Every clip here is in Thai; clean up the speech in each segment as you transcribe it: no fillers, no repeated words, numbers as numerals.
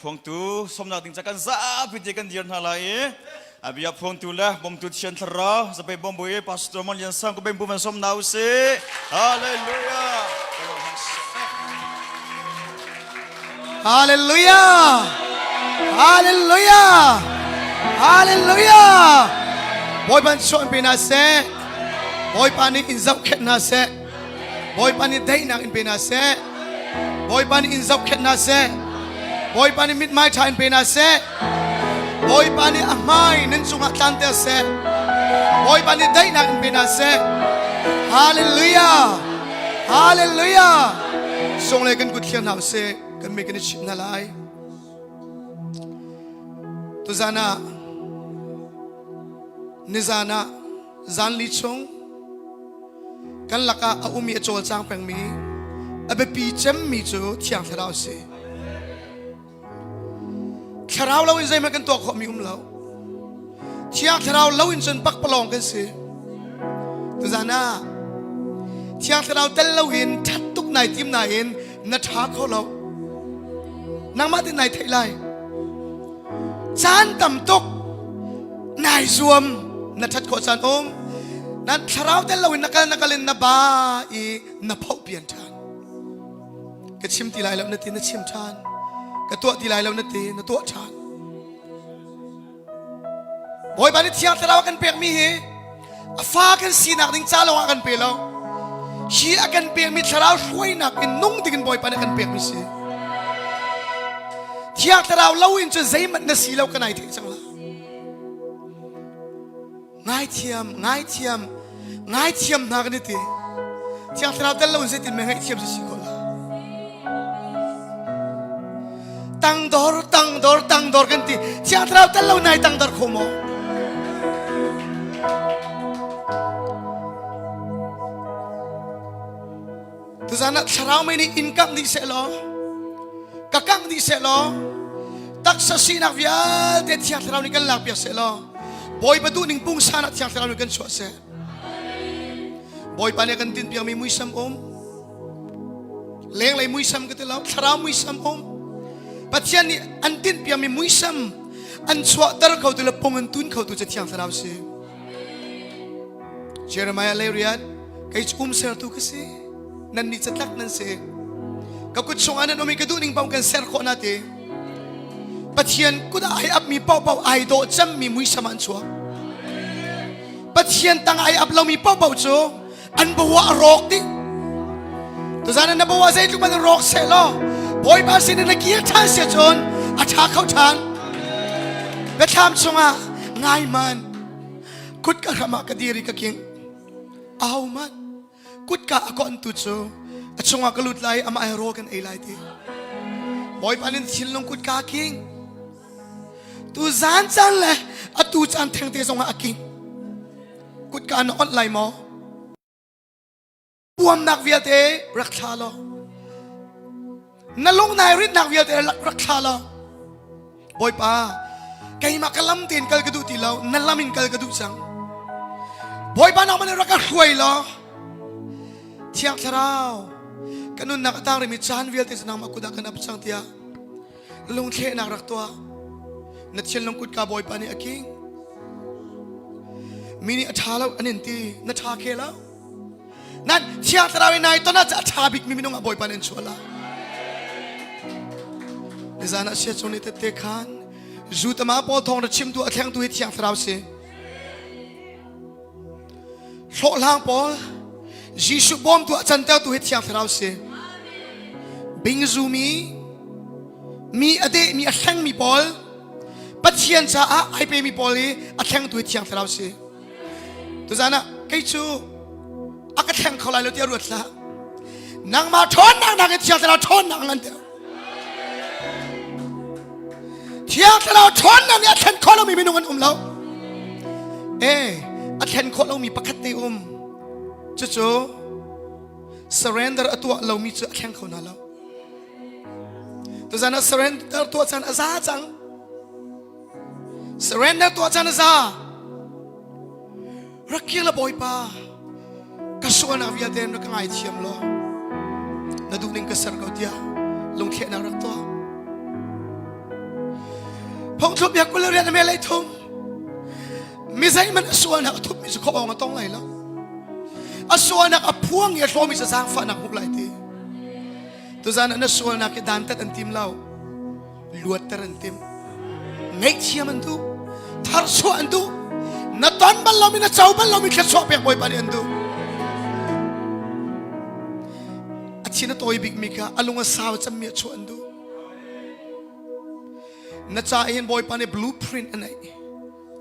พวงตูสมนักติงจักกันซาพิธีกันเดียนฮาลายอาบิยาพวงตูละบอมตุเชียนทราจะไปบอมบุยพาสตอร์มันยันสังก็เป็นบุญสมนาวเสฮาเลลูยาฮาเลลูยาฮาเลลูยาฮาเลลูยาบอยบันชวนเป็นอาเซบอยปานีอินซับเข็นอาเซบอยปานีได้นักอินเป็นอาเซบอยปานีอินซับเข็นอาเซบอยปานีมิดไม้ชายอินเป็นอาเซบอยปานีอาไม้นินสุงอัตลันเตเซบอยปานีได้นักอินเป็นอาเซฮาเลลูยาฮาเลลูยาส่งเลยกันกุศลนาเซกันไม่กันชิมนาลายตุซานานิซานาจานลิชงกันลักอาอุมีอโจลจางเปงมีอเบปีเจมมีจูที่ยังทราวเสทราวเราอินใจมากันตัวขมีเราที่ยังทราวเราอินจนปักปลองกันเสตุซานาที่ยังทราวเตลเราอินทัดตุกไหนทีมไหนอินนัดหาเขาเรานางมาที่ไหนไทยไลจานต่ำตกนายซวมนัดทัดโคจานองนัดทราวเตลวินนักเล่นนับาอีนับเผาเปลี่ยนทานกระชิมตีไลแล้วนัดตีนัดชิมทานกระตัวตีไลแล้วนัดตีนัดตัวทานบอยบานิที่ยังทราวกันเปียกมีเหฟ้ากันสีนักดิ้งจ้าลงกันเปียแล้วชีอากันเปียกมีทราวช่วยนักอินนุ่งดิกันบอยปานิกันเปียกมีสิที่ยังทราวเล่าอินจะใจมันน่าสีเรากันไหนที่จังละง่ายเทียมนักนี่ทีที่ยังทราวแต่เราอินจะติดไม่ง่ายเทียมจะสิคนละตั้งดอร์กันทีที่ยังทราวแต่เราไหนตั้งดอร์ขโมทุกท่านทราวไม่ได้อินคัมดีเสลอกังดีเสลอตักษสีนักวิอาเด็ดที่ยังทราวนี่กันหลับยาเสลอบอยประตูหนึ่งปุ่งสานัดที่ยังทราวนี่กันชัวเสบอยปานเนี่ยกันตินเพียงไม่มุ้ยซ้ำเลี้ยงเลยมุ้ยซ้ำกันแล้วทราวมุ้ยซ้ำปัจจัยนี้อันตินเพียงไม่มุ้ยซ้ำอันชัวดร์เขาตัวละปงอันตุนเขาตัวจะที่ยังทราวเสเจอร์มายาเลรียดใครจะเสร์ตุกสินั่นนี่จะตักนั่นเสกับกุศลอันนั้นมีกระดูกนิ่งเป่ากันเสร์คนนั่นเองปัจจัยกุดไออับมีเป่าไอโดจำมีมุ้ยสมันชัวปัจจัยตั้งไออับเรามีเป่าชัวอันบัวรอกดิตัวนั้นนับบัวใจทุกมันรอกเสลอบอยบาสินนักเกียรติท่านเสียจนอาชาเขาทานและทำชงะง่ายมันกุดกระมากระดีริกเก่งเอามันกุดกะก่อนตุโจชงะกลุดไลอามาไอโรกันไอไลทีบอยปานินชินลงกุดกาคิงตูจานจันเลยอตูจานแทงเตะสงอาคิงกุดกานอนไลมอบวมนักเวียเตรักชาลอนลงนายริดนักเวียเตรักชาลอบอยปาไกมากลัมเตียนกัลกระดูตีเรานั่นลามินกัลกระดูจังบอยปานักมันรักกันรวยลอเที่ยงทราวกันนุ่นนักต่างริมิจานเวียเตสนามกุดากันนับสังเทียลงเทนักรักตัวนัดเชนลงกุดกาบอยปานีอาคิงมินิอัชาแล้วอันนี้ตีนัดชาเคแล้วนั่นเที่ยงทราวในตอนนั้นจะอัชาบิกมินงบอยปานีชัวร์ละในจานะเชื่อชนิดเตะขันจูตมาปอทองระชิมตัวแข่งตัวเที่ยงทราวเสียโฉลางปอยิสุบอมตัวจันเตอร์ตัวเที่ยงทราวเสียบิงซูมีอเดมีแข่งมีปอลปัจเจียนจ้าไอเปมีปอลีแข่งตัวเที่ยงทราวเสียตัวจานะใครจูแข่งเขาไล่เราเที่ยวรวดละนางมาทอนนางเที่ยงทราวทอนนางนั่นเดียวเที่ยงทราวทอนนางเนี่ยแข่งเขาเรามีเมนูกันเราแข่งเขาเรามีปกติจู่ surrender ตัวเรามีจะแข่งเขาหน้าเราตัวฉัน surrender ตัวฉันอาซาจัง surrender ตัวฉันอาซารักเกี่ยวกับบอยป้ากระทรวงอาวิอาเดนรักง่ายเทียมล้อนาดูนิ่งกระสันเขาเดียลงเขนรักตัว พงทุบอยากกุลเรียนไม่ไรทุ่มมิใช่มันส่วนนักทุบมิจะขบเอามาต้องไรแล้วส่วนนักพวงอย่าโทมิจะสร้างฝันนักหุกไรทีตัวจานนั้นส่วนนักดันตัดอันติมเล่าลวดตัดอันติมเงยเชียมันดูทาร์ส่วนดูนัดตอนบัลลังมินัดเจ้าบัลลังมิแค่ชอบเพียงบ่อยปานยันดูอาชีพนัดตัวบิ๊กมิกะอารมณ์สาวจะมีชวนดูนัดจ่าเห็นบ่อยปานในบลูพรินต์อันไหน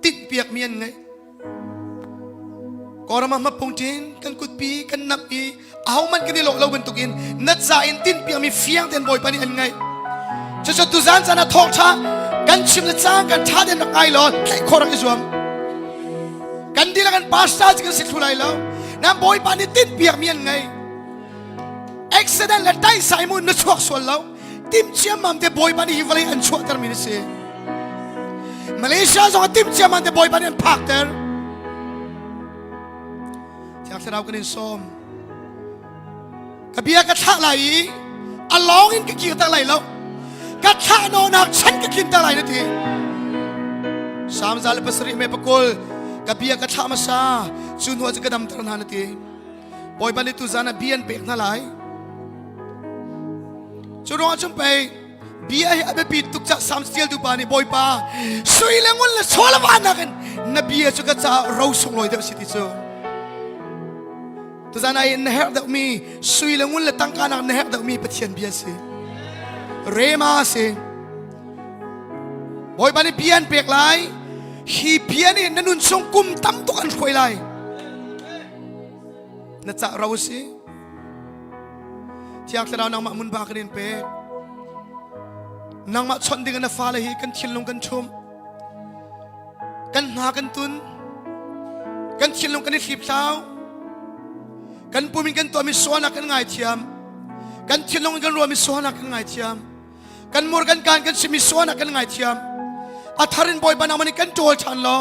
ติดเปียกมีอันไงก็เรามาปงเจนกันกุดปีกันนับอีเอามันกันนี่เราบรรทุกินนัดจ่าเห็นติดเปียกมีเฟียงเดินบ่อยปานนี้อันไงจะตุจานจานะทองช้ากันชิมนัดจ่ากันท่าเดินนักไงหรอแค่ขอรักอิสวมกันดีละกันปาสตาร์กันสิทุไลแล้วน้ำบ่อยปานนี้ติดเปียกมีอันไงเอ็กซ์เดนและได้สายมุนนัดชวกส่วนแล้วทีมเชียร์มันเดบ่อยปานนี้ฮิวเลยอันชวกเตอร์มินิเซ่มาเลเซียส่งทีมเชียร์มันเดบ่อยปานนี้พักเตอร์ที่อักษรเรากันในซ้อมกับเบียกระทะไหลอัลลอฮ์อินก็กินตะไหลแล้วกระทะโนนักฉันก็กินตะไหลนาทีสามซาลปัสริเมปกุลกับเบียกระทะมาซาจุนหัวจะกระดำตระหนาทีบ่อยปานนี้ตุจานะเบียนเปกนั่นไหลจุดว่าจุ่มไปเบียให้อเบปีตุกจากสามสเตียลดูปานี่บ่อยป้าสุยเลงวันละโซลวานักันนบีจะกระจาเราส่งลอยเดียวสิทิโซตัวจานายนเฮร์ดมีสุยเลงวันละตั้งการนเฮร์ดมีปะเทียนเบียสิเรมาสิบ่อยป้านี่เบียนเปียกไหลฮีเบียนี่นันนุนส่งกุมตั้มตุกันคอยไหลนั่นจะเราสิที่อักษรเรานางมามุนบากเรียนเป๊กนางมาชนดิ่งกันฟ้าเลยกันชิลลงกันชมกันหากันตุนกันชิลลงกันในสิบเท้ากันปูมิกันตัวมีสวนักกันง่ายเทียมกันชิลลงกันรัวมีสวนักกันง่ายเทียมกันมรกันการกันสิมีสวนักกันง่ายเทียมอัธรินบอยบานามันกันโจลชันล้อ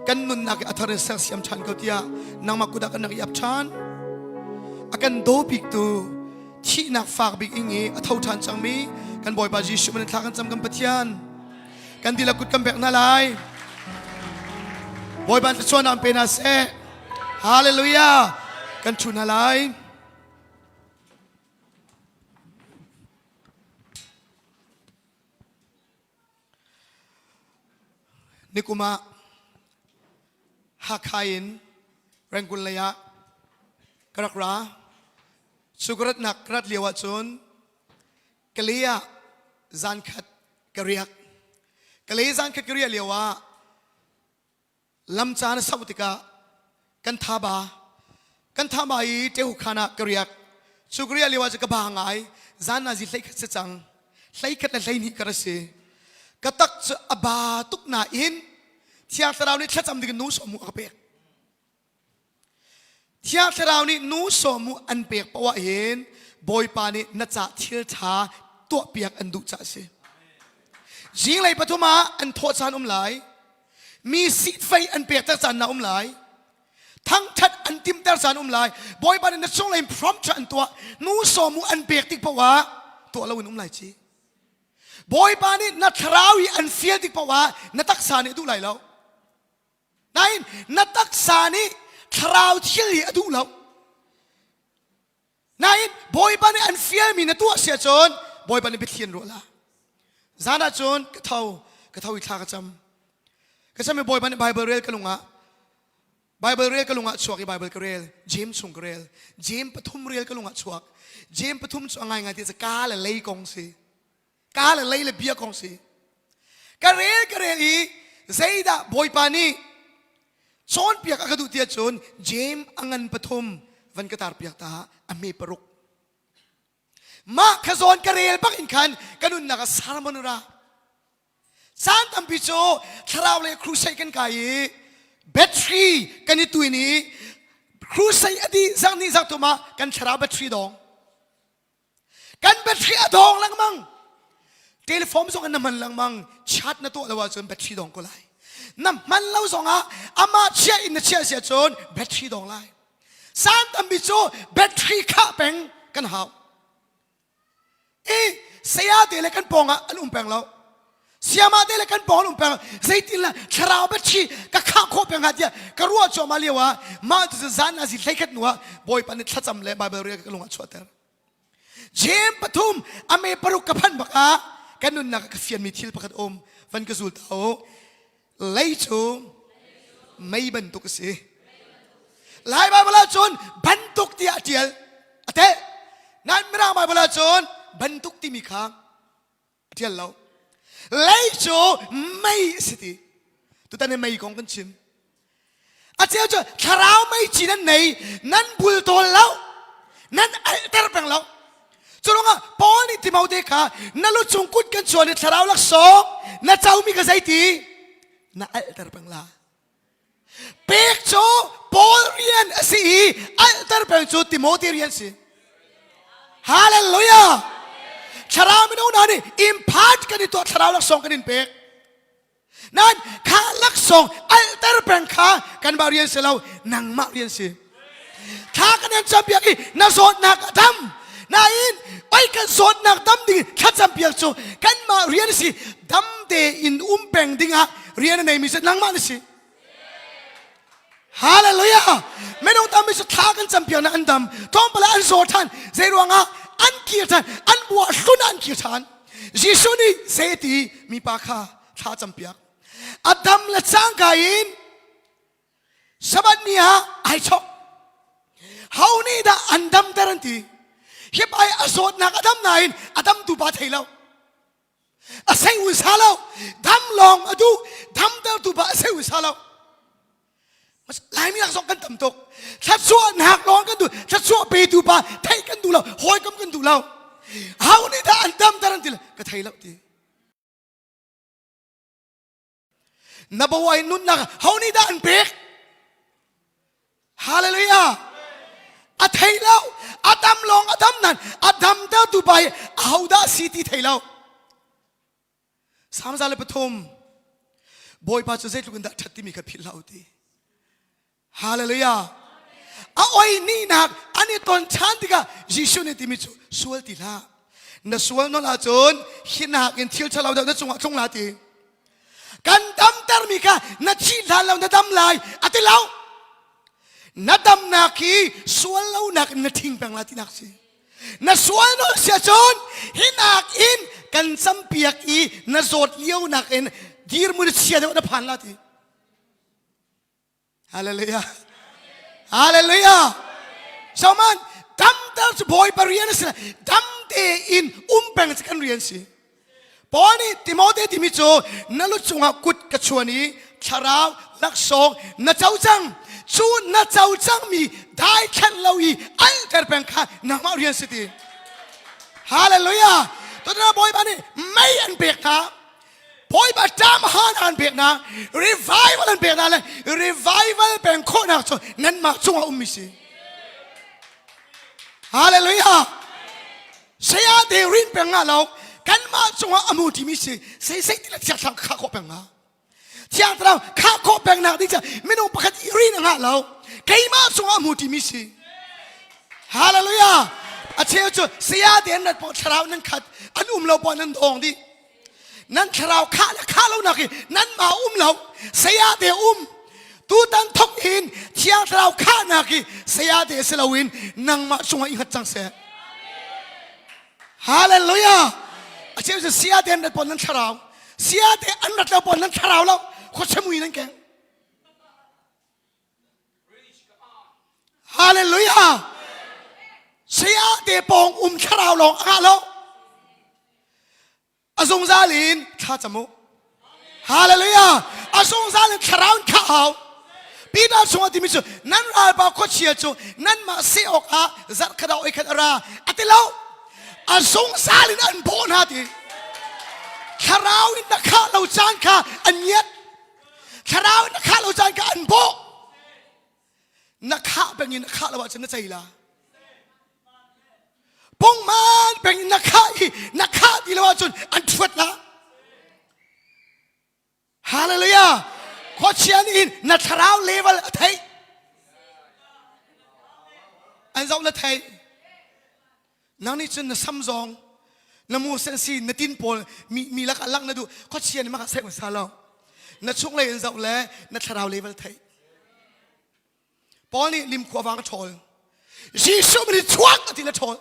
กันนุนนักอัธรินเซลเซียมชันเขาเตียนางมากุดากันนักยับชันอากันโดบิกตูที่นักฝากบิ๊กอิงเอเท่าทันจังมีกันบ่อยบาจีชุมันทากันจำกันปะเทียนกันดีละกุดกันแบกนาลายบ่อยบานจะชวนนำเป็นอาเซฮาเลลูยากันชุนนาลายนิกุมาฮักไฮน์แรงกุลยะกรักราสุกรัตนักรัตเลียวจนกะเลียจันขัดกะเรียกกะเลียจันขัดกะเรียเลียวลำจานสมุติกากันทาบาอีเจ้าขานากะเรียกสุกเรียเลียวจะกบางไงจันนาจิไลขัดเสจังไลขัดและไลนี่กระเสกตักจะอบาตุกนาอินที่อักษรเรานี่ชัดจำดีกันนู้สมุกเปียกที่อักษรเรานี่นู้สมุอันเปียกเพราะว่าเห็นบอยปานี่น่าจะเชื่อช้าตัวเปียกอันดุจ่าเสียยิงเลยปฐมาอันโทษจานไหลมีสีไฟอันเปียกแต่จานน่าไหลทั้งชัดอันติมแต่จานไหลบอยปานี่น่าส่งเลยพร้อมชันตัวนู้สมุอันเปียกติดเพราะว่าตัวเราไหลจีบอยปานี่นัทราวีอันเฟียติกเพราะว่านัตักษานี่ดูไหลแล้วนั่นนัตักษานี่ทราวเที่ยวดูแล้วนั่นบอยปานี่อันเฟียมีนัตัวเสียจนบอยปานี่ไปเทียนรัวละจานาจนกระเทาอีกทางกระจำมีบอยปานี่ไบเบิลเรียลกันลงอ่ะไบเบิลเรียลกันลงอ่ะชวกไบเบิลกันเรียลเจมส์ส่งกันเรียลเจมส์ปฐุมเรียลกันลงอ่ะชวกเจมส์ปฐุมส่งไงที่จะกาละเลยกองสิกาละเลยเบียกองสิกระเรอีเซดาบอยปานี่ชนเปียกอากาศเตียชนเจมอังันปฐมวันกระตาเปียกตาอเมปรุกมาขจรกระเรลปักอินคันกันนุนนักสารมนุราสารตัมพิโจทราวเลครูไซกันไก่แบตทรีกันนี่ตัวนี้ครูไซอดีสังนี้สักตัวมากันทราวแบตทรีดองกันแบตทรีดองลังมังเทเลโฟนส่งกันน้ำมันลังมังชัดนะตัวเราว่าจนแบตทรีดองก็ไล่น้ำมันเราส่งอามาเชียอินเชียเสียจนแบตทรีดองไล่สารตัมพิโจแบตทรีข้าแปงกันหาวเสียเดลกันปองอันแปงเรา siama de le kan pon umpang zaitin la tharau ba chi ka kha kho peng hatia ka ruwa cho ma lewa ma tu zan azi thlaikat nuwa boy pan thacham le bible re ka lunga chwater jem pathum ame paruk ka phan baka kanun na ka fian mi thil pakhat om van ka zul tao lei chu mai ban tuk si lai bible chon ban tuk ti atial ate nan mira bible chon ban tuk ti mi khang atial lo lấy chỗ mây city tụi ta nên mây con con chim à chéo cho thà ráo mây chỉ nên này nên bùi tổ lâu nên ai ta bằng lâu cho nó à bỏ đi tìm màu đẹp cả nên lúc chung cút cái chuột này thà ráo lắc sốt nên cháu mi cái gì thì nên ai ta bằng là biết chỗ bỏ riêng gì ai ta bằng chỗ tìm màu đẹp riêng gì Hallelujah Charau mi nung nani impart kan itu charau lak song kan in pek. Nan kha lak song alter peng kha kan barian selau nang mak rian si. Kha kan yang champiak I na sot nak dam. Na in oi kan sot nak dam ding kha champiak chu kan ma rian si dam te in peng ding ha rian nei mi se nang mak si. Hallelujah. Menung tam mi se kha kan champiak na andam. Tom pala an sotan zeruanga an kirtan an buat sun an kirtan Yesus ni seti mi pakha tha champiak Adam la changkain sabat niya ai chok hau ni da andam taranti hip ai asot nak adam nain adam tu ba thailau asai usalau dam long adu dam ta tu ba asai usalau mas lai mi nak sok kan tam tokชัดชั่วหนักร้องกันดูชัดชั่วไปดูปะไทยกันดูเราหอยกันดูเราเฮานี่ถ้าอันดำตารันติละก็ไทยแล้วทีนับว่านุ่นนักเฮานี่ถ้าอันเป๊กฮาเลลูยาอัดไทยแล้วอัดดำลองอัดดำนั่นอัดดำเต้าดูไปเฮาได้สิที่ไทยแล้วสามสาเลปฐมบอยป้าจะเจ็ดลูกกันได้ชัดที่มีกับพิลาวทีฮาเลลูยาอ้อยนี่นักอันนี้ตอนฉันที่ก็ยิสุนี่ที่มีสวลติละนั่นสวลนั่นละจนหินหักอินเที่ยวชะลาวเดินนั่นจงละทีกันดำตามีก็นั่นชีลาเรานั่นดำลายอัติเรานั่นดำนักที่สวลเรานักนั่นทิ้งแปลงละที่นักสินั่นสวลนั่นเสียจนหินหักอินกันสัมเปียกอีนั่นโสดเลี้ยวนักอินดีร์มุดเสียเดี๋ยวนั่นผ่านละทีฮาเลลูยาHallelujah. Saman dam tar boy parian sila dam te in peng sekan rian si. Poni Timothy timicho naluchunga kut kachuani charau laksong na chauchang chu na chauchang mi dai khan lawi al ter peng kha na ma rian siti. Hallelujah. To na boy bani mai an pek na boy ba dam han an pek na revival an pek na le revival peng kho na so nan ma chunga umisi hallelujah saya de rin peng nga lo kan ma chunga amuti mi se sei ti la cha thang kha kho peng nga chiang tra kha kho peng na di cha minu pakhat rin nga lo kai ma chunga amuti mi se hallelujah a cheu chu saya de na po thrau nan khat an lo po nan dong diนั่นคราวข้าเราหนักนั่นมาเราเสียเดตูตันทกอินเที่ยงคราวข้าหนักเสียเดสลาวินนั่งมาช่วยอิหัดจังเสฮาเลลูยาอาจจะเสียเดนปนนั้นคราวเสียเดอันนั้นเราปนนั้นคราวแล้วโคชมุยนั่นแกฮาเลลูยาเสียเดปองคราวลองอาแล้วอาสงซาลินข้าจมูกฮาเลลูยาอาสงซาลินคราวข้าวปีนั้นสงฆ์ที่มิจูนั่นเราบอกโคเชียจูนั่นมาเสียอกอาจัดขดาวอีกขดาราอัติเลาอาสงซาลินอันโบนาทีคราวนี้นักข่าวเราจานข้าอันเย็ดคราวนี้นักข่าวเราจานข้าอันโบนักข่าวเป็นยังนักข่าวเราว่าจะน่าใจละปงมันเป็นนักข่าวที่เราว่าจนอันทวดละฮาเลลูยาโคเชียนี่นักข่าวเลเวลไทยอันเราละไทยนั่งนี่จนนักซ้ำซอง นโมเซนซีนตินปอลมีลักลักนะดูข้อเชียนมาขัดเสกซาลองนัดช่วงเลยจะเอาแล้วนัดทาราวเลเวลไทยปอลนี่ริมขวาวางกระชอลจีซูมันชวักที่ละชอล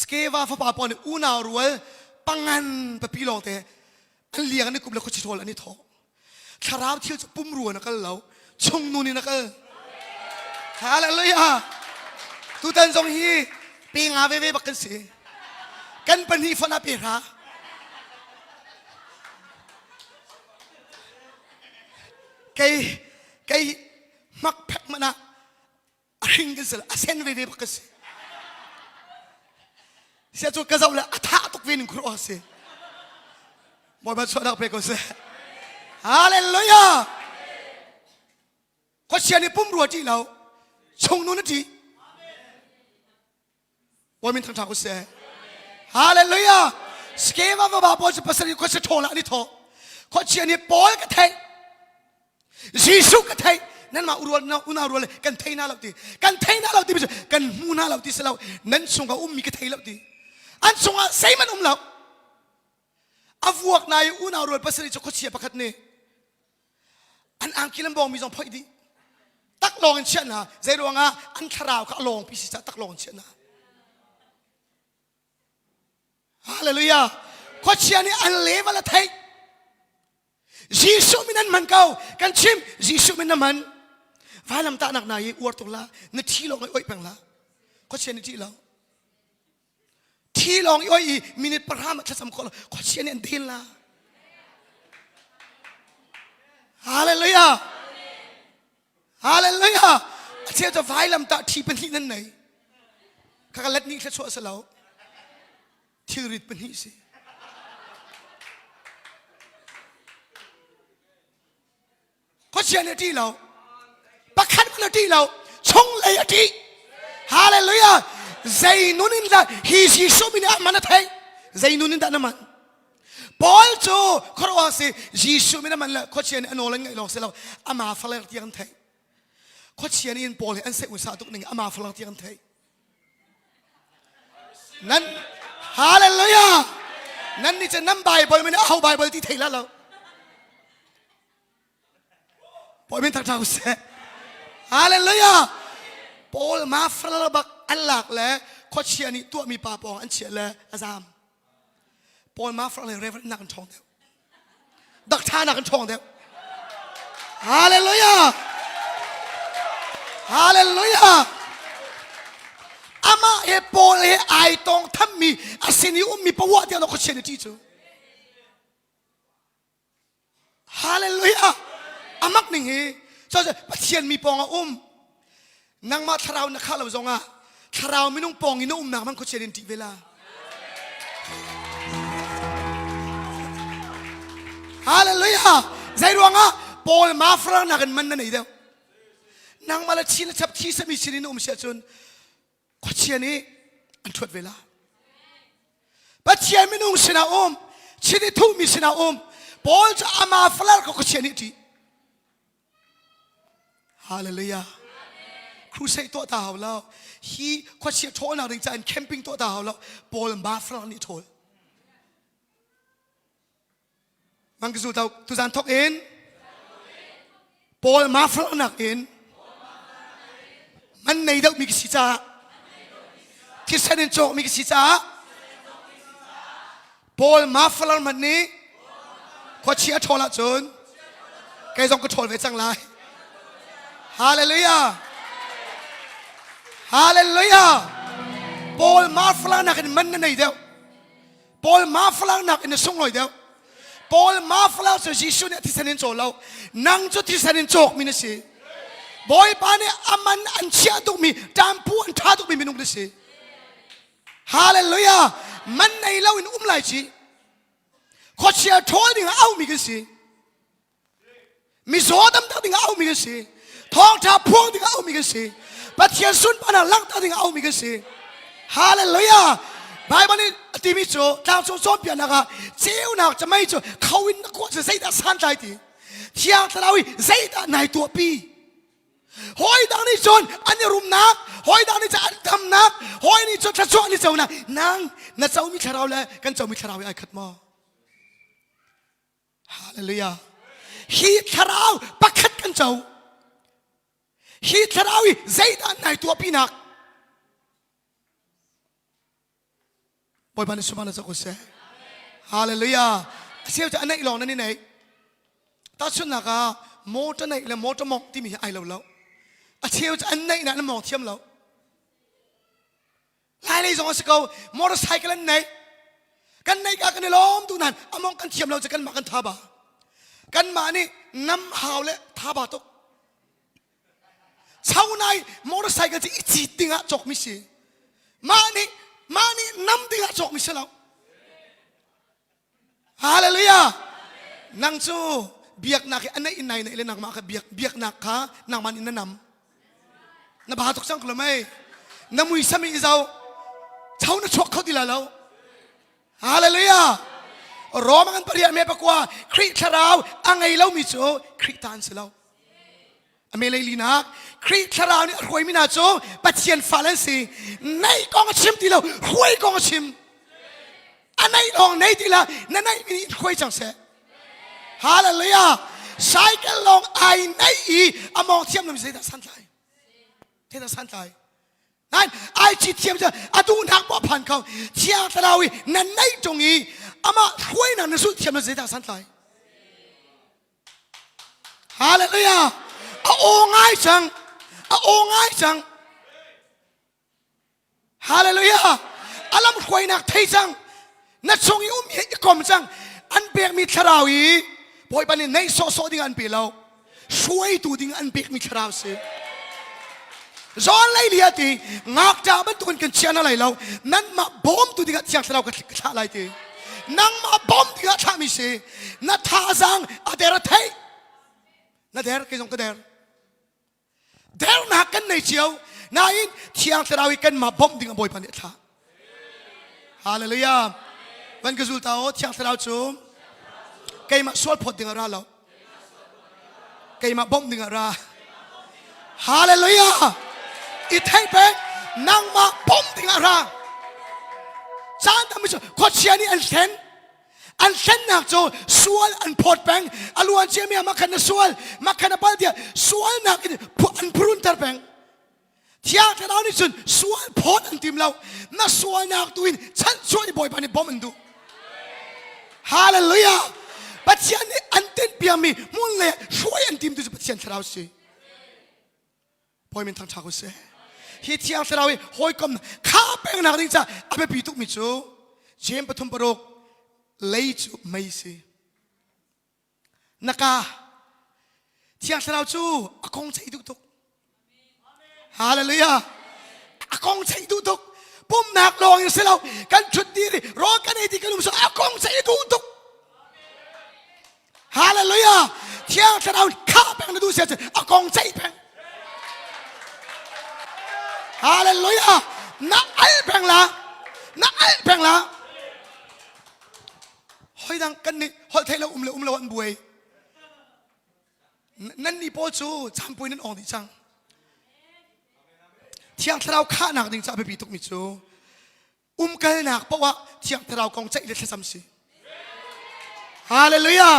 สเกวาฟ้าปอลนี่อุณารัวปังงันปะปีโลเตอันเลี้ยงนี่กลุ่มละข้อชิชอลอันนี้ท้อทาราวเที่ยวจะปุ่มรัวนักเล่าชงนูนี่นักฮาเลลูยาทุตันจงฮีปีงาเวบักกันสิกันเป็นฮีฟนาเปราไกมักแพกมันอะริงกันสิละเซนเวบักกันสิเสียจุดกระเจ้าละท่าตุกวินครัวสิบอยมาชวนเราไปกันสิฮาเลลูยาก็เชียร์ในปุ่มรัวจีเราชงนู้นทีว่ามันทางทางกุศลฮาเลลูยาสเกวาบาบอลจะภาษาที่เขาจะโทรละนี่โทรเขาเชียร์นี่ปอยกันเทยจีสุกันเทยนั่นมาอุรัวน่าอุณารัวเลยกันเทยน่าเราตีกันเทยน่าเราตีไม่ใช่กันมูน่าเราตีเสเรานั่นส่งกับมีกันเทยเราตีอันส่งกับใส่มันเราอาวักนายอุณารัวภาษาที่เขาเชียร์ประคัตเนี่ยอันอังกิลันบองมีจงพอดีตักลองเช่นนะใจรวงอ่ะอันคราวก็ลองพิสิทธิ์ตักลองเช่นนะฮาเลลูยาข้อเชียร์นี่อันเลวละไทยยิสุมินันมันเก่ากันชิมยิสุมินันมันฟ้าลำตาหนักหนาอวดตุลาในที่ลองอ้อยเป็นละข้อเชียร์นี่ที่เราที่ลองอ้อยมินิปรามจะสำคัญข้อเชียร์นี่อันเดียนละฮาเลลูยาฮาเลลูยาเชื่อจะไฟลำตาที่เป็นที่นั่นไหนข้าก็เล็ดนี้แค่ชั่วเสลาที่ริดเป็นที่สิก็เชื่อในที่เราประคันในที่เราชงเลยที่ฮาเลลูยาใจนุนินดาฮิซิโซมินามันนะไทยใจนุนินดาน้ำมันบอลโจครอสิยิสุมินามันละก็เชื่อในอโนลังไงลองเสลาอามาฟลาร์ที่กันไทยข้อเชียร์นี่บอลอันเสกอุตสาหตุกหนึ่งอามาฟลังที่กันไทยนั้นฮาเลลูยานั้นนี่จะนำไบเบิลไม่ได้เอาไบเบิลที่ไทยแล้วเราบอลเป็นทางเท้าเสกฮาเลลูยาบอลมาฟลังบักอันหลักแล้วข้อเชียร์นี่ตัวมีปาปองอันเชียร์แล้วอาซามบอลมาฟลังเรเวนักกันทองเดียวดักท่านักกันทองเดียวฮาเลลูยาฮาเลลูยาอามาเอโปเลไอตองทำมีอาศินิอุมีประวัติที่เราก็เชื่อในที่จูฮาเลลูยาอามักหนึ่งเฮเจ้าจะปะเทียนมีปองอานางมาทาราวนักข่าวเราจงอ่ะทาราวไม่นุ่งปองอินุ่มนางมันก็เชื่อในที่เวลาฮาเลลูยาใจรวงอ่ะโปลมาฟรังนักกันมันนั่นเองเดียวนางมาละชีนชับที่สมีชีนินเสียจนขอเชียนี้อันทวดเวลาปัจเจียนไม่นุ่งสินาชีนิทุ่มมีสินาบอลจะอามาฟลาร์ก็ขอเชียนี้ทีฮาเลลูยาครูใส่ตัวตาเขาแล้วฮีขอเชียโทนอะไรใจแคมปิ้งตัวตาเขาแล้วบอลมาฟลาร์นี่โทนมันก็สู่ตุจานทอกเอ็นบอลมาฟลาร์นักเอ็นมันในดอกมีกิจจ้าที่เส้นโจมีกิจจ้าบอลมาฟลาร์มันนี้ขอเชียร์โทละจนแกต้องก็โทลไว้จังไรฮาเลลูยาฮาเลลูยาบอลมาฟลาร์นักมันในเดียวบอลมาฟลาร์นักในส่งเลยเดียวบอลมาฟลาร์จะยิสุเนี่ยที่เส้นโจเรานั่งจุดที่เส้นโจมีนะสิบอยปาเนี่ยอามันอันเชียตุกมีจามพูอันท่าตุกมีมินุกดิสิฮาเลลูยามันในเล่าอินไหลจีขอเชียร์โทษดิ่งเอามีกันสิมีโซดำตาดิ่งเอามีกันสิทองชาพวงดิ่งเอามีกันสิปัจเจียนสุนปานาลังตาดิ่งเอามีกันสิฮาเลลูยาบายบันนี้ที่มิโซดาวโซนเปียนะคะเจ้าหนักจะไม่โซเขาวินนักกว่าจะใส่ตาสันใจทีเที่ยงตะลาวิใส่ตาในตัวปี หอยดังนี่จนอันนี้รุมนักหอยดังนี่จะอันทำนักหอยนี่จนชัดชัวนี่เจ้านะนางน่าเจ้ามีคาราวแล้วกันเจ้ามีคาราวไอ้ขัดมอฮาเลลูยาฮีคาราวปักขัดกันเจ้าฮีคาราวใจด้านในตัวพี่นักปอยบันสุมานะจะกุศลฮาเลลูยาเสียจะอันไหนลองนั่นนี่ไหนถ้าชุนนักอะโมต์ไหนและโมต์มองที่มีไอเราแล้วเสียจะอันไหนนั่นมองเทียมเราหลายเลยสองสกาวมอเตอร์ไซค์กันไหนกันไหนกันในล้อมดูนั่นมองกันเทียมเราจะกันมากันท่าบ่ากันมานี่น้ำหาวและท่าบ่าตกชาวไหนมอเตอร์ไซค์กันจะอีจีติงะจกมิสิมานี่น้ำติงะจกมิสิเราฮาเลลูยานังจูเบียกนักอันไหนอินไหนเนี่ยเล่นนักมาค่ะเบียกนักค่ะนักมันอินนั่นนบาตุกจังกลุ่มไม่น้ำมุยสามีเจ้าเจ้าน่ะชกเขาดีแล้วฮาเลลูยารอมันปริยาเมปกว่าคริสต์เราอังไงเรามีโจคริสตันสิเราอเมริลีนักคริสต์เราเนี่ยรวยมินาโจปัจเจียนฟาเลนซีในกองชิมดีเรารวยกองชิมอันไหนลองไหนดีละนั่นไหนมีรวยจังเสฮาเลลูยาใช้กันลองไอไหนอีอมองเทียมเราไม่ใช่แต่สันใจเท่าสันใจนั่นไอจีเทียมจะอดูนักบ่พันเขาเทียตราวีนั่นไหนจงอีอามาช่วยนั่นสุดเทียมเราจะได้สันใจฮาเลลูยาโอ้ง่ายจังโอ้ง่ายจังฮาเลลูยาอาลัมช่วยนักเทจังนัดจงอีมีกรมจังอันเบียกมีทราวีพอยปันนี้ในโซดิ่งอันเปียเราช่วยตัวดิ่งอันเบียกมีทราวสิจอนไล่เลียตีงักจ่าบันตุนกันเชียนอะไรเรานั่นมาบอมตัวดิ่งเชียงเราก็ท่าไรตีนั่งมาบอมดิ่งท่ามิเสนัดท่าจังอเดร์เทนัดเดร์กี่สองก็เดร์นักกันในเชียวนายเชียงเราอีกันมาบอมดิ่งบอยปันนี้ท่าฮาเลลูยาวันกระสุนเท้าเชียงเราจูไก่มาสวดพอดิ่งอะไรเราไก่มาบอมดิ่งอะไรฮาเลลูยาอีเทปนั่งมาบอมดิ่งอะไรจานทำไม่ใช่ขอเชียร์นี่อันเซนนักโจสวดอันพอดแปงอลวนเจมีมาขันสวดมาขันบาลเดียสวดนักอันพรุนตร์แปงเที่ยงเรานี่จนสวดพอดอันทีมเราน่าสวดนักตัวอินฉันสวดบ่อยปานนี้บอมอันดูฮาเลลูยาปัจจัยนี้อันเต็มเปียมีมุ่งเลยช่วยอันทีมดูจะปัจจัยเราสิพอยมันทางชาวเสฮิตเที่ยงเราหอยกลมข้าเป็นนักดิ้งจ้าอาไปปีตุกมิจูเจมปฐุมปรกเลยจูไม่สินักเที่ยงเราจูอากงใจดุกฮาเลลูยาอากงใจดุกปุ่มนักลองอย่างเสียเรากันชุดดีรอกันไอ้ที่กันลุมสอากงใจดุกฮาเลลูยาเที่ยงเราข้าเป็นนักดูเสียจอากงใจเป็นฮาเลลูยานักไอ้แพงละหอยดังกันนี่หอยไทยเราเลยอันบวยนั่นนี่พ่อจูจำปุยนั่นอ่อนดีจังเที่ยงเราข้าหนักดิ่งจะไปปีตุกมิจูกันหนักเพราะว่าเที่ยงเรากองใจเล็กซ้ำสิฮาเลลูยา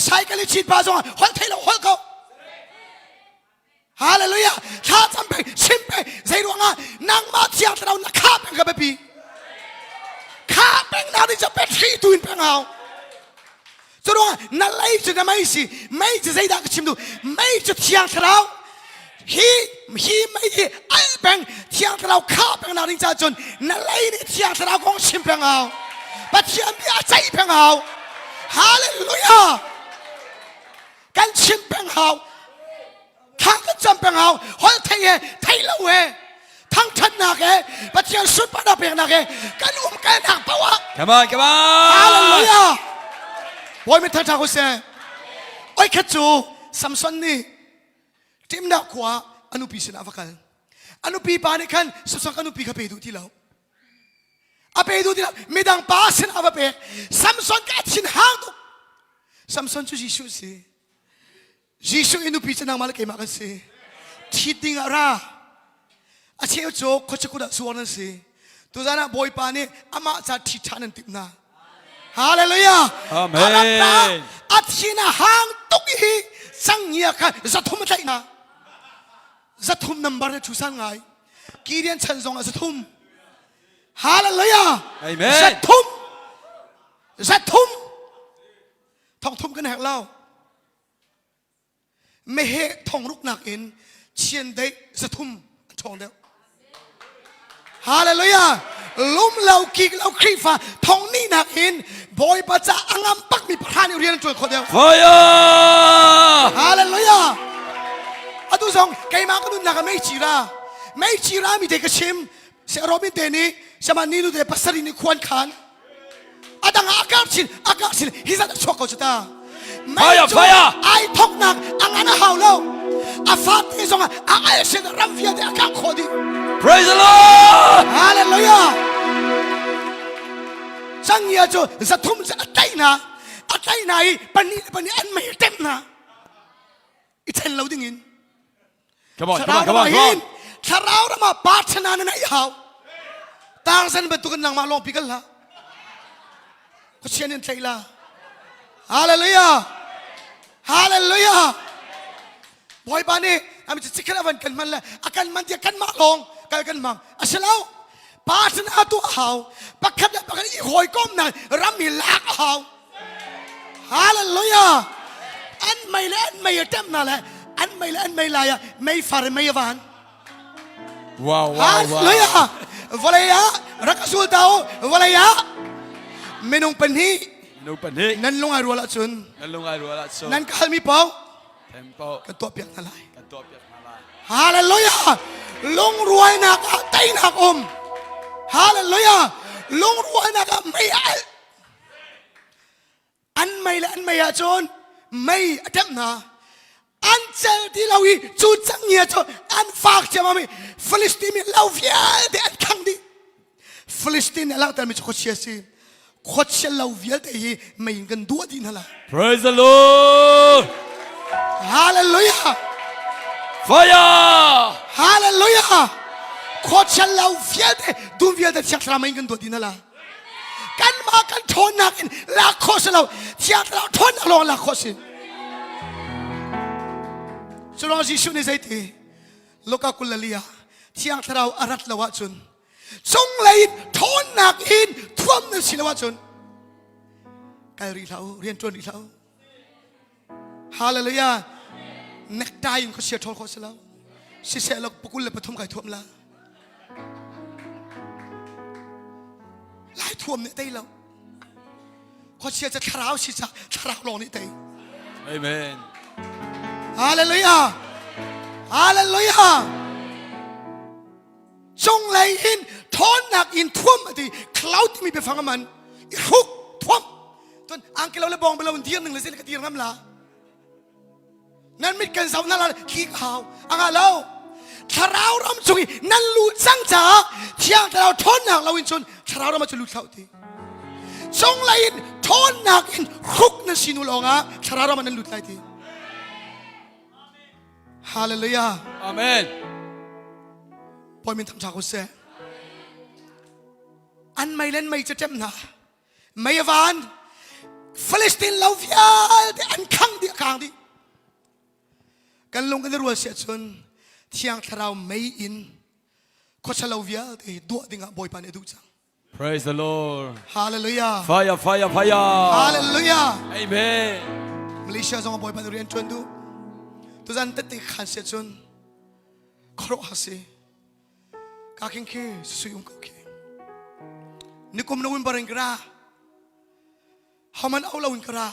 ใช้กันเลยชีดปลาจงหอยไทยเราหอยเขาฮาเลลูยาถ้าจำเป็นชิมไปใจดวงอ่ะนั่งมาเที่ยงเราหนักข้าเป็นกับไปปีข้าเป็นนาที่จะเป็นที่ตุนเป็นเอาจะรู้ว่านั่นเลยจะไม่สิไม่จะใจดักชิมดูไม่จะเที่ยงเราฮีไม่ดีไอ้เป็นเที่ยงเราข้าเป็นนาที่จะจนนั่นเลยนี่เที่ยงเราคงชิมเป็นเอาปัจจัยมีใจเป็นเอาฮาเลลูยากันชิมเป็นเอาทั้งกันจำเป็นเอาหอยไทยละเวทั้งฉันนักปัจจัยสุดปนเป็นนักกันกันหนักปะวะ Come on ฮาเลลูยาวันไม่ทันทางกูเสียไอ้ขัดจูซัมซอนนี่ทีมนักขวาอนุปีสินะฟักกันอนุปีปานี่ขันซัมซอนอนุปีขับไปดูที่เราอาไปดูที่เราไม่ดังป้าสินะว่าไปซัมซอนกัดชินห่างตุซัมซอนจูจิชูสิจิชูอนุปีจะนั่งมาแล้วเกี่ยมากันสิ ทีดิงอะไรอาเชียวโจเขาจะกูดักส่วนนั้นสิตัวนั้นบอยปานี่อามาจะทิศนั้นติดนะฮาเลลูยาอาเมนอาทินะหางตุกฮีสังเงียกันจะทุ่มใจนะจะทุ่มนัมบาร์ชูสังไงกีเรียนฉันส่งจะทุ่มฮาเลลูยาอาเมนจะทุ่มทองทุ่มกันแหกเล่าไม่เหทองลุกหนักอินเชียนได้จะทุ่มทองเดียวฮาเลลูยาลุ่มเหล่ากิกเหล่าครีฟ้าทองนี่หนักอินบอยปัจจะอังอัมปักมีประธานเรียนจวนคนเดียวไฟฮาเลลูยาอะตุสองใครมาก็ดูหนักไม่จีรามีเด็กชิมเสรบินเดนี่สมานีดูเดปัสรินีควรขันอะดังอากาศชินฮิซัดช็อกก็จะตาไฟไอทอกนักอังอันหาวเล่าอาฟาที่ส่งอาไอเสดรัมฟิอาเดอากาโคดี Praise the Lord Hallelujah จังเงียจูจะทุ่มจะอัดใจนะปันนี้อันไม่เต็มนะอีเทนเราดิ้งอิน Come on ถ้าเรามาปาชนะนั่นไอ้หาวต่างสันเป็นตุกันนางมาลองพิกันละก็เชียนใจละฮาเลลูยาบอยปานี่อามิจะสิกระวันกันมันละอาการมันเดียกันมาลองกันมังอาเชลาปาชนะตัวหาวปักขัดปักขัดอีหอยก้มนั่นรำมีลากหาวฮาเลลูยาอันไม่เต็มนั่นแหละอันไม่ลายไม่ฟาร์ไม่วานฮาเลลูยาวะเลยะรักสูตเอาวะเลยะไม่นุ่งเป็นฮีนั่นลงไอรัวละจุนนั่นก็มีเป้ากันตัวเปียกอะไรฮาเลลูยาลงรวยนักไตนักฮาเลลูยาลงรวยนักไม่อันไม่จนไม่เต็มนะอันเจอที่เราอีจูจังเงียจนอันฝากจะมาไม่ฟิลิสตีนเราเวียเดอันขังดิฟิลิสตีนเราแต่ไม่จะโคเชียสิโคเชียเราเวียเดย์ไม่ยิงกันตัวดินฮะล่ะ Praise the Lord Hallelujah Fire Hallelujah โคเชียเราเวียเดดูเวียเดชักราไม่ยิงกันตัวดินฮะล่ะกันมากันทนนักอินลาโคสเราเชียเราทนลงลาโคสิสุรจิชุนิใจตีโลกาคุลเลียที่อังเราอารัตละวะจุนจงเลยทนนักอินท่วมในศิลวะจุนกายรีเราเรียนจนรีเราฮาเลลูยานักได้ยังเขาเสียทนเขาเสียแล้วเสียแล้วปกุลเลยปฐมไก่ท่วมละหลายท่วมเนี่ยได้แล้วเขาเสียจะทราวสิจะทราวลงนี่ได้ Amenฮาเลลูยาจงเลยอินทอนหนักอินท่วมอะไรคลาวที่มีไปฟังมันหุกท่วมจนอังเกลเราเลยบองไปเราเทียนหนึ่งเลยสิกระเทียมน้ำลานั่นมิดกันเสานั่นละขี้ขาวอังเราถ้าเรารำจุยนั่นลูดสังจ่าเที่ยงแต่เราทอนหนักเราอินจนถ้าเรามาจะลูดเขาทีจงเลยอินทอนหนักอินหุกนั่นสินุลองอ่ะถ้าเรามานั่นลูดไรทีฮาเลลูยา Amen พอมีทำจากเขาเสียอันไม่เล่นไม่จะเจ็บนะไม่ยานฟิลิสตินเราเวียดอันขังดิขังดิกันลงกันรัวเสียจนเที่ยงทเราไม่อินก็จะเราเวียดตัวดิ่งบอยปานดูจัง Praise the Lord ฮาเลลูยา Fire ฮาเลลูยา Amen มาเลเซียส่งบอยปานเรียนจนดูตัวจันติดขันเสียจนครบหาสิกาคิงเคสุยุงกาคิงนิคมนวินบาริงกราฮามันเอาลาวินกรา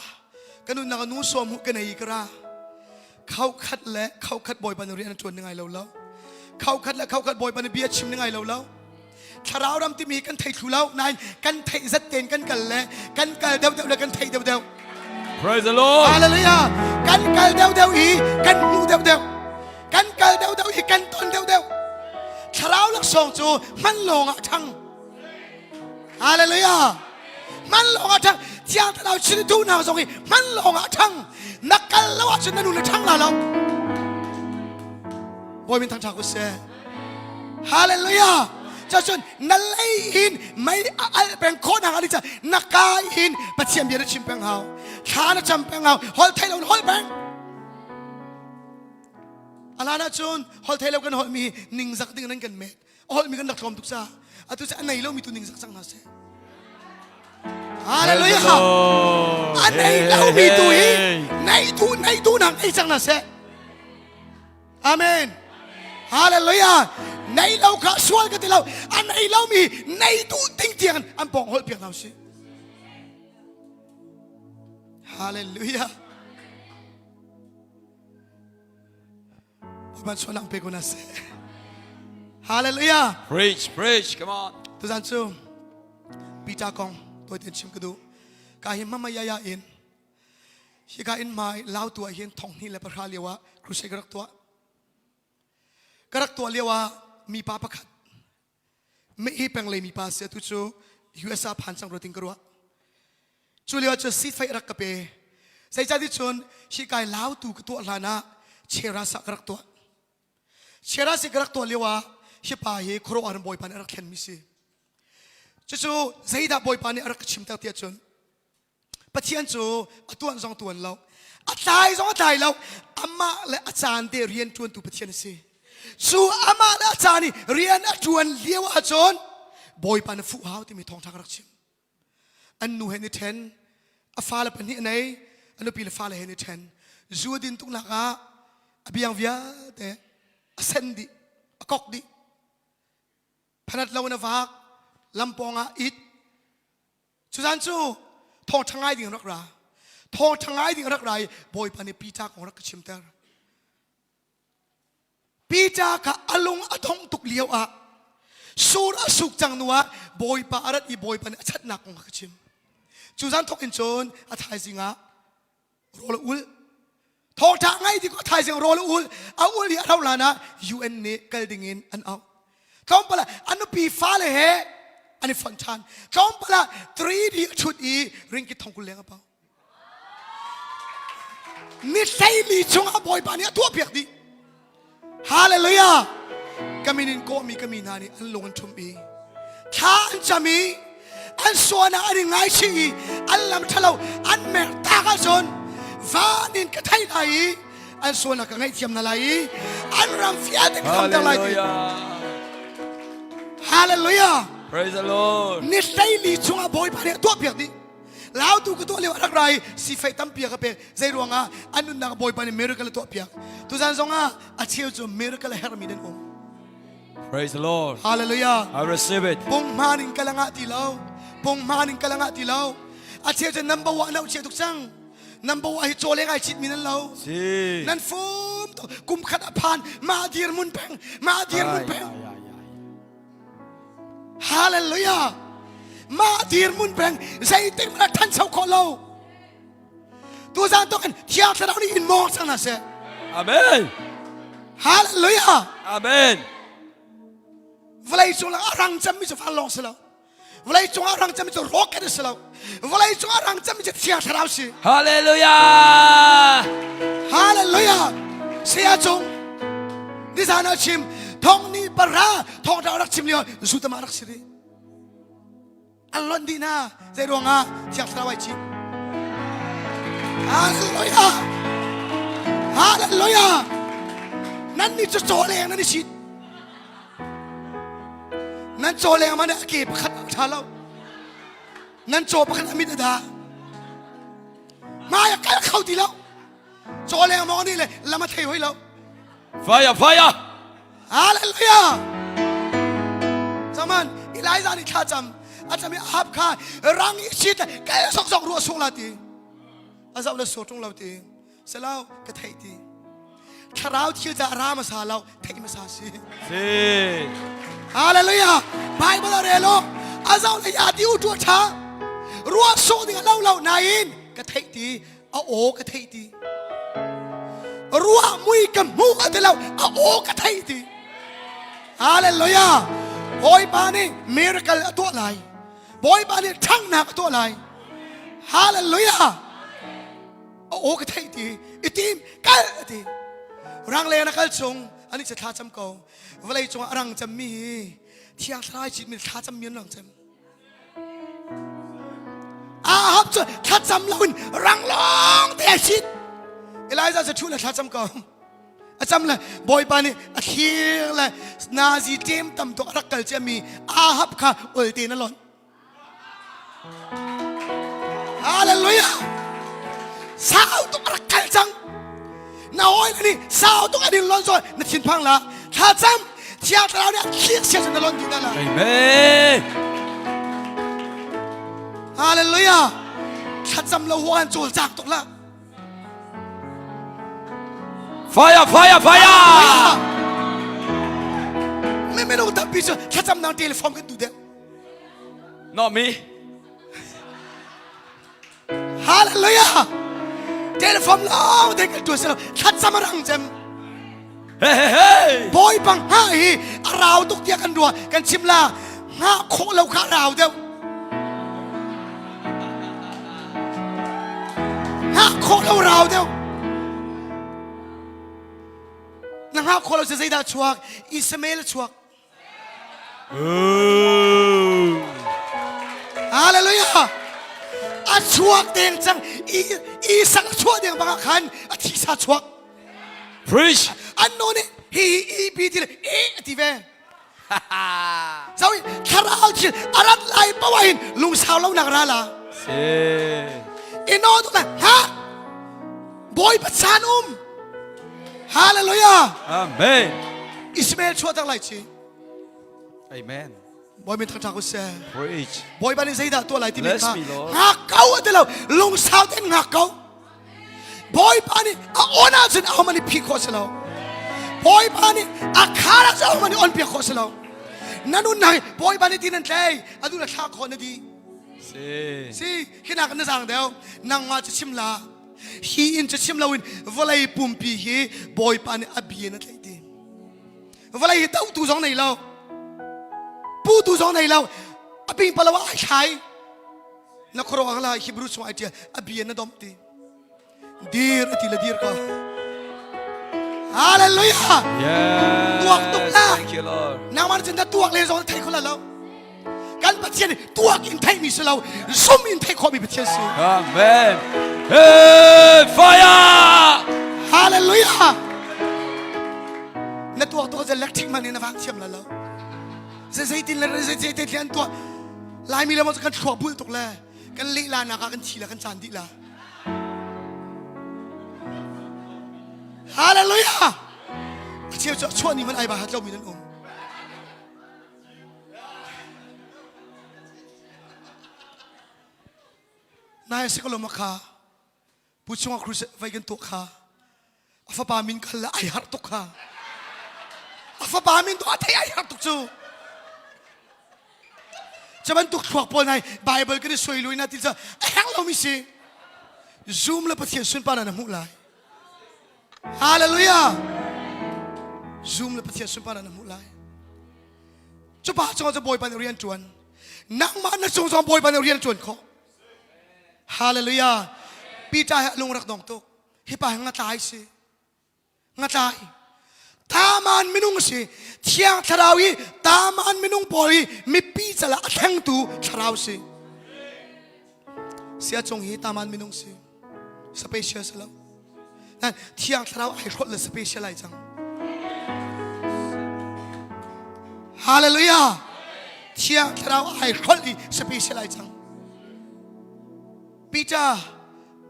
กันนุนนักนูสวมหุกันในกราเขาคัดและเขาคัดบอยปานเรียนจนยังไงเราแล้วเขาคัดและเขาคัดบอยปานเบียชิมยังไงเราแล้วถ้าเรารำที่มีกันไทยถูแล้วนายกันไทยสัดเจนกันและกันเดาและกันไทยเดา Praise the Lord ฮาเลลูยากันเดาอีกันมูเดากันเดาอีกันตนเดาถ้าเราลักษณจูมันลงอ่ะทั้งฮาเลลูยามันลงอ่ะทั้งที่อังเราชิดดูนาส่งอีมันลงอ่ะทั้งนักกันแล้วอ่ะฉันนั่นดูในทั้งเรา บอยเป็นทางชากุเซ่ฮาเลลูยาจะชนนั่นเลยหินไม่เป็นคนหางอะไรจะนักกายหินปัจเจียมเบียร์ชิมแปงเฮาขาหน้าจำแปงเฮาฮอลไทยเราฮอลแปงอะไรนะชนฮอลไทยเรากันฮอลมีนิ่งสักติ้งนั้นกันเม็ดฮอลมีกันนักทอมทุกซาอัตุจะอันไหนเรามีตัวนิ่งสักสังนาเซ่ฮาเลลูยาอันไหนเรามีตัวหินไหนตัวหนังไอ้สังนาเซ่อาเมนฮาเลลูยาในเราข้าสวรรค์กันที่เราอันในเรามีในตู้ติ้งเตียงอันปองหอลเพียงเราสิฮาเลลูยามันชวนนังเปกุนัสฮาเลลูยา Preach. Come on. ทุกท่านชูปีจากองตัวเต็มชิมกระดูกาหิมมายายาอินฮิกาอินมาเล่าตัวเห็นทองนี่และประคาเลียวะครูเชกรักตัวเลียวะมีป้าประคัดไม่อีเป็งเลยมีป้าเสียทุกชูยูเอสอาผ่านสังรติงกรัวจูเลียวจะซีดไฟรักกะเปใส่ใจที่ชนฮิกาเล่าตัวลานะเชราสักรักตัวเชราสิกรักตัวเลียวะฮิปาเฮครัวอันบอยปานรักเข็นมิสิจูใจดาบอยปานรักชิมเตอร์เตียชนปัจจัยจูตัวอันสองตัวเราอัตายสองอัตายเราอามาและอาจารย์เดเรียนชวนตัวปัจจัยสิสู้อามาและอาจารย์นี่เรียนชวนเลี้ยวอาจารย์บอยปานฟูฮาวที่มีทองทักรักชิมอันนูเห็นในเทนอาฟ้าละปนิไหนอันนูปีละฟ้าละเห็นในเทนจูดินตุกนักอาอภิยังวิยาเตะอเซนดิอกอกดิพนัดเราในฟักลำปองอิดสุดานจูทองทั้งไงดิ่งรักราทองทั้งไงดิ่งรักไรบอยปานปีจากของรักชิมเตอร์ปีจากอารมณ์อทองตุกเลี้ยวสูรสุกจังนัวบอยปาอารัดอีบอยปานชัดหนักของรักชิมสุดานทอกอินโจนอาทายสิงะโรลอุลทองทั้งไงดิ่งก็ทายสิงโรลอุลเอาอุลที่เราลานะยูเอ็นเนกัลดิ่งอินอันเอาเขาบอกว่าอันนู้นปีฟ้าเลยเฮอันนี้ฟังชันเขาบอกว่า3D ชุดอีริงกิทองกุลเลี้ยงเปล่านี่ใช่ลีชงอาบอยปานี่ตัวเปียกดิฮาเลลูยากามินินโกมีกามินานี่อันลงอันชุมอีข้าอันจะมีอันส่วนอันง่ายชีอันลำทะเลอันเมตตากระชนวานินกระไทยไหลอันส่วนอันง่ายเทียมนั่นไหลอันรำเฟียดคำตั้งไหลดิฮาเลลูยา Praise the Lord. นี่ใช่ลีชงอาบอยปานี่ตัวเปียกดิแล้วตัวก็ตัวเลี้ยวอะไรสิไฟตั้มเปียกกับเปียกใจรวงอันนู้นนักบอยปานี่มิราเคิลตัวเปียกตัวจันทร์สงอาเชี่ยวจูมิราเคิลเฮร์มิเดนอง Praise the Lord. ฮาเลลูยา I receive it. ปงมานิงกะลังติลาวปงมานิงกะลังติลาวอาเชี่ยวจู number 1เราเชี่ยวทุกสัง number 1ให้โจเล้งไอชิดมินันเรา Si. นั่นฟูมกุมขัดผ่านมาดีร์มุนแพงมาดีร์มุนแพงฮาเลลูยามาดีร์มุนแพงใจเต็มรักท่านชาวคนเราตัวจานต้องกันที่อาจจะเรานี่อินมองสังนะเซ่ Amen. ฮาเลลูยา Amen. เวลาจงละรังจำมิจะฟังลองสิเราเวลาจงละรังจำมิจะรอกกันสิเราเวลาจงละรังจำมิจะที่อาจจะเราสิ Hallelujah. ฮาเลลูยาเสียจงดิฉันชิมทองนี้ปราทองเรารักชิมเลียวสุดมารักสิริอัลลอฮ์ดีนะใจดวงที่อาจจะเราไว้ชิมฮาเลลูยาฮาเลลูยานั่นนี่จะโจเลงนั่นนี่ชิดนั่นโจเลงมันเนี่ยเก็บขัดชาเรานั่นโจประคันมิตรดามาอยากกันเข้าทีแล้วโจเลงมองนี่เลยแล้วมาเทไว้แล้ว Fire. ฮาเลลูยาสมันอิไลซานี่ข้าจำอาจจะมีอาบข้ารังอีกชิดแกสองรัวส่งลาตีอาจจะเลยส่งตรงเราตีเสร็จแล้วก็เทตีถ้าเราที่จะรามาซาเราเทมาซาสิ Si. ฮาเลลูยาไบเบิลเรโลอาจจะเลยอาดิวตัวช้ารัวส่งที่เรานายอินก็เทตีเอาโอก็เทตีรัวมุยกับมูอันที่เราเอาโอก็เทตีฮาเลลูยาบอยปานี่มิราเคิลตัวไหนบอยปานี่ทั้งหนักตัวไหนฮาเลลูยาโอ้ก็เทตีอีทีมกันทีรังเลนะกันชง อันนี้จะท้าจำเก่าเวลาจงอรังจำมีที่อังทรายจิตมีท้าจำมีนรังจำฮับจะท้าจำเรารังลองแต่ชิดเอลิซาจะช่วยเลยท้าจำเก่าอาจำเลยบอยปานี่อาคีเลยนาซีเจมตำตัวรักกันจะมีฮับค่ะโอลตีนั่นหล่นฮาเลลูยาสาวตัวรักกันจังน้าอ้อยนี่สาวตัวอดีตล้นซอยนัดชินพังละท้าจำที่อังเราเนี่ยเคียเสียจนล้นอยู่นั่นละ Amen. ฮาเลลูยาท้าจำเราหัวอันจูลจากตกละ Fire, fire, fire. ไม่ต้องตัดปีเชถ้าจำนางเทเลฟอมกันดูเด้อ Not me. ฮาเลลูยาเทเลฟอมเราเด็กตัวเสือถ้าจำมารังจำ Hey, hey, hey. บอยบังฮ่าฮีเราตุกเตียกันดัวกันชิมลาฮ่าโคเราขาเราเด้อฮ่าโคเราเด้อนางฮ่าโคเราจะใส่ดาชวกอิสมาเอลชวก Oh. ฮาเลลูยาอาชวกเตียงจังอีสังชวกเตียงบางขันอาทิสาชวก Preach. อันโน้นฮีพีทีเลยทีเว่เจ้าคาราลชิอารัดไลปะวะหินลุงสาวเราหนักราละ Say. อินโนตุนะฮะบอยปัจจานุมฮาเลลูยา Amen. อิสมาเอลชัวตั้งหลายชี Amen. บอยเป็นทางจากกุศล Preach. บอยบ้านนี้ใส่ดาตัวหลายที่มี Bless ค่า me, Lord. หักเขาอันเดียวลุงสาวเต้นหักเขาบอยบ้านนี้อ่อนอาจจะเอามันพิโคสเราบอยบ้านนี้อาคาราจะเอามันอ่อนพิโคสเรานั่นนู่นไหนบอยบ้านนี้ที่นั่นใจอะดูนะท่าคนดี Say. สิขณะกันนั่งสั่งเดียวนางมาจะชิมลาฮีอินจะชิมลาวินเวลาปุ่มปีฮีบอยบ้านนี้อบีนั่นเลยดีเวลาฮีเต้าตู้สองในเราปูตู้สองในเราอบีปลาวะใช้แล้วครองอะไรฮิบรูสวายเดียอบีนั่นดมตีดีร์ตีละดีร์ก็ฮาเลลูยา Yes. Thank you, Lord. นางมันจะได้ตัวเลยสองไทยคนละแล้วการปฏิเสธตัวกินไทยมีสิเราสมินไทยขอมีปฏิเสธ Amen. Hey, fire. ฮาเลลูยาในตัวจะเล็กทิ้งมันในฟังเชื่อมแล้วเสียตินเลยเสียตินตัวลายมีแล้วมันจะกันขวบบุญตกเลยกันลีลานากันชีละกันจานดิละฮาเลลูยาเชื่อช่วงนี้มันไอ้บาฮัตเรามีนั่นองนายสิกลมาคาผู้ชงครูเซไว้กันตัวคาอาฟาบามินกันละไอฮัตตุกคาอาฟาบามินตัวไทยไอฮัตตุกจูจะมันตุกขวบปนไงไบเบิลก็ได้สวยลุยนะที่จะแห้งเรามีสิซูมแล้วปฏิเสธสุนปานามุลายฮาเลลูยาซูมแล้วปฏิเสธสุนปานามุลายจะบ้าจงจะบอยปานเรียนจวนนักมันนักจงจะบอยปานเรียนจวนเขาฮาเลลูยาปีใจลงรักดองตุกฮิปะงาตายสิงาตายตามันไม่นุ่งสิเที่ยงทราวีตามันไม่นุ่งปอยมีปีจะละแข่งตูทราวสิเสียจงฮีตามันไม่นุ่งสิสเปเชียลสิแล้วนั่นเที่ยงทราวไอ้รถเลยสเปเชียลอะไรจังฮาเลลูยาเที่ยงทราวไอ้รถเลยสเปเชียลอะไรจังปีจ้า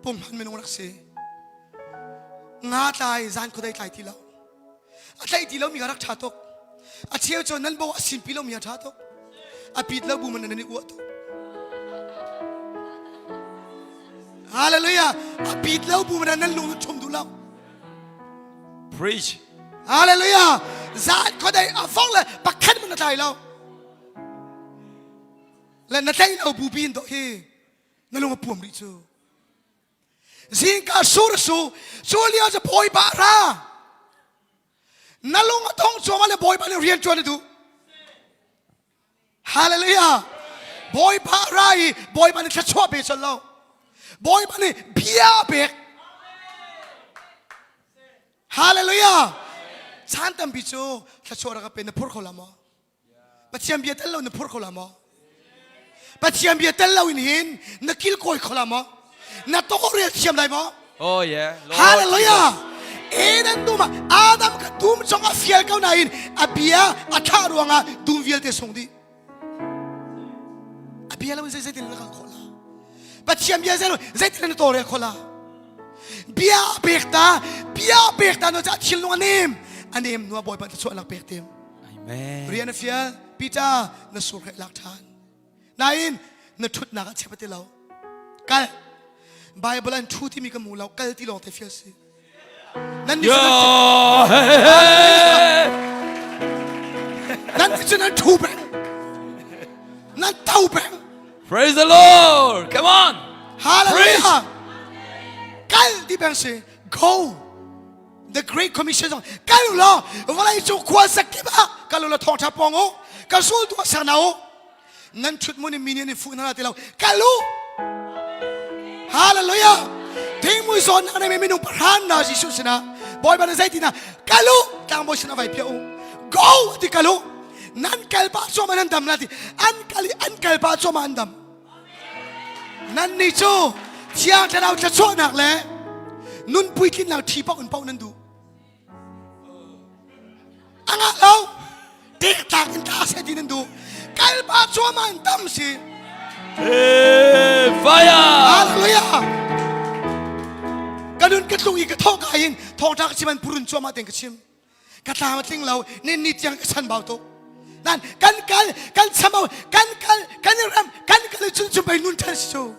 ปุ่มพันไม่นุ่งรักสิงาตายจานคนใดตายที่เราอะไรที่เรามีการรักชาตกอาเชียวจนนั้นบอกว่าสิ่งที่เรามีชาตกอาปิดแล้วบุมันนั่นนี่อวดตกฮาเลลูยาอาปิดแล้วบุมันนั่นลุงชมดูเรา Preach. ฮาเลลูยาจานคนใดอาฟ้องเลยปักขันมันใจเราและนั่นใจเราบูบินตัวเฮนั่นลุงมาปุ่มริจูสิ่งการสู้สู้เลี้ยงจะพอยบารานั่นลุงต้องชมอะไรบอยบาร์เรียนจวนดูฮาเลลูยาบอยบาร์ไรบอยบาร์ชัดชัวเบสแล้วบอยบาร์เบียเบกฮาเลลูยา San tam bicho kachora ka pe na pur kholamo. Patiam bia tel lo na pur kholamo. Patiam bia tel lo in hin na kil koi kholamo. Na to re tiam dai mo. Oh yeah. Lord Hallelujah. Enan duma Adam ka dum chong a fiel kau na in abia atharuanga dum viel te songdi. Abia lo zai til na ka khola. Patiam bia zai til na to re khola. Bia bekta no cha thil no anem no boy pa chu alak pektem. Amen. Rian fiel pita na sur khai lak than. Nain na thut na ka chepati lo. Kal Bible and truth mi ka mu lo kal ti lo te fiel si. Nan ni nan thu bang. Nan tau bang. Praise the Lord. Come on. Hallelujah. Kal di bang si go. The Great Commission. Kalu lo wala isu kuasa kiba. Kalu lo thong chapongo. Kasul tu sanao. Nan chut mo ni minion ni fu na tilaw. Kalu. Hallelujah. Ting mo son na may minung parhan na Jesus na. Boy ba na zai tina. Kalu tang mo sina vai piao. Go ti kalu. Nan kalpa so manandam nati. An kalpa so manandam. Nan ni chu. Tiang ta dau cha so nak le. Nun pui kin nào thi bóc un pau nan du. Anga lo. Tik tak in ta se din du. Kalpa so manandam si. Hey, fire. Hallelujah. Kanun katlung ikathok ayin thong tak chiman purun choma teng kachim. Katama ting lau nen ni tiang kasan bau to. Nan kan samau kan ram kan chun bai nun tan so.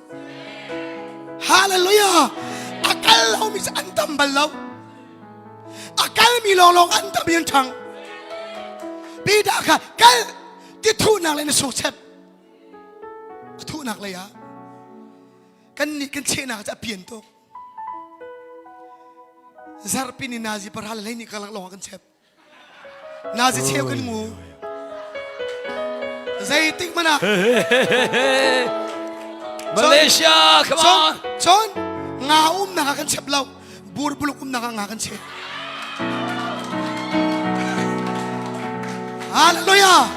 Hallelujah. Akal lau mi antam balau. Akal mi long antam yen thang. Bida ka kal ti thu nang le na so chep. Thu nak le ya. Kan ni kan che na cha pian to. Zarpi ni nazi par hal ni kalak lo kan chep. Nazi chep kan ngu. Zai tik mana. Malaysia, come on. Chon nga na kan chep lau. Bur buluk na nga kan chep. Hallelujah.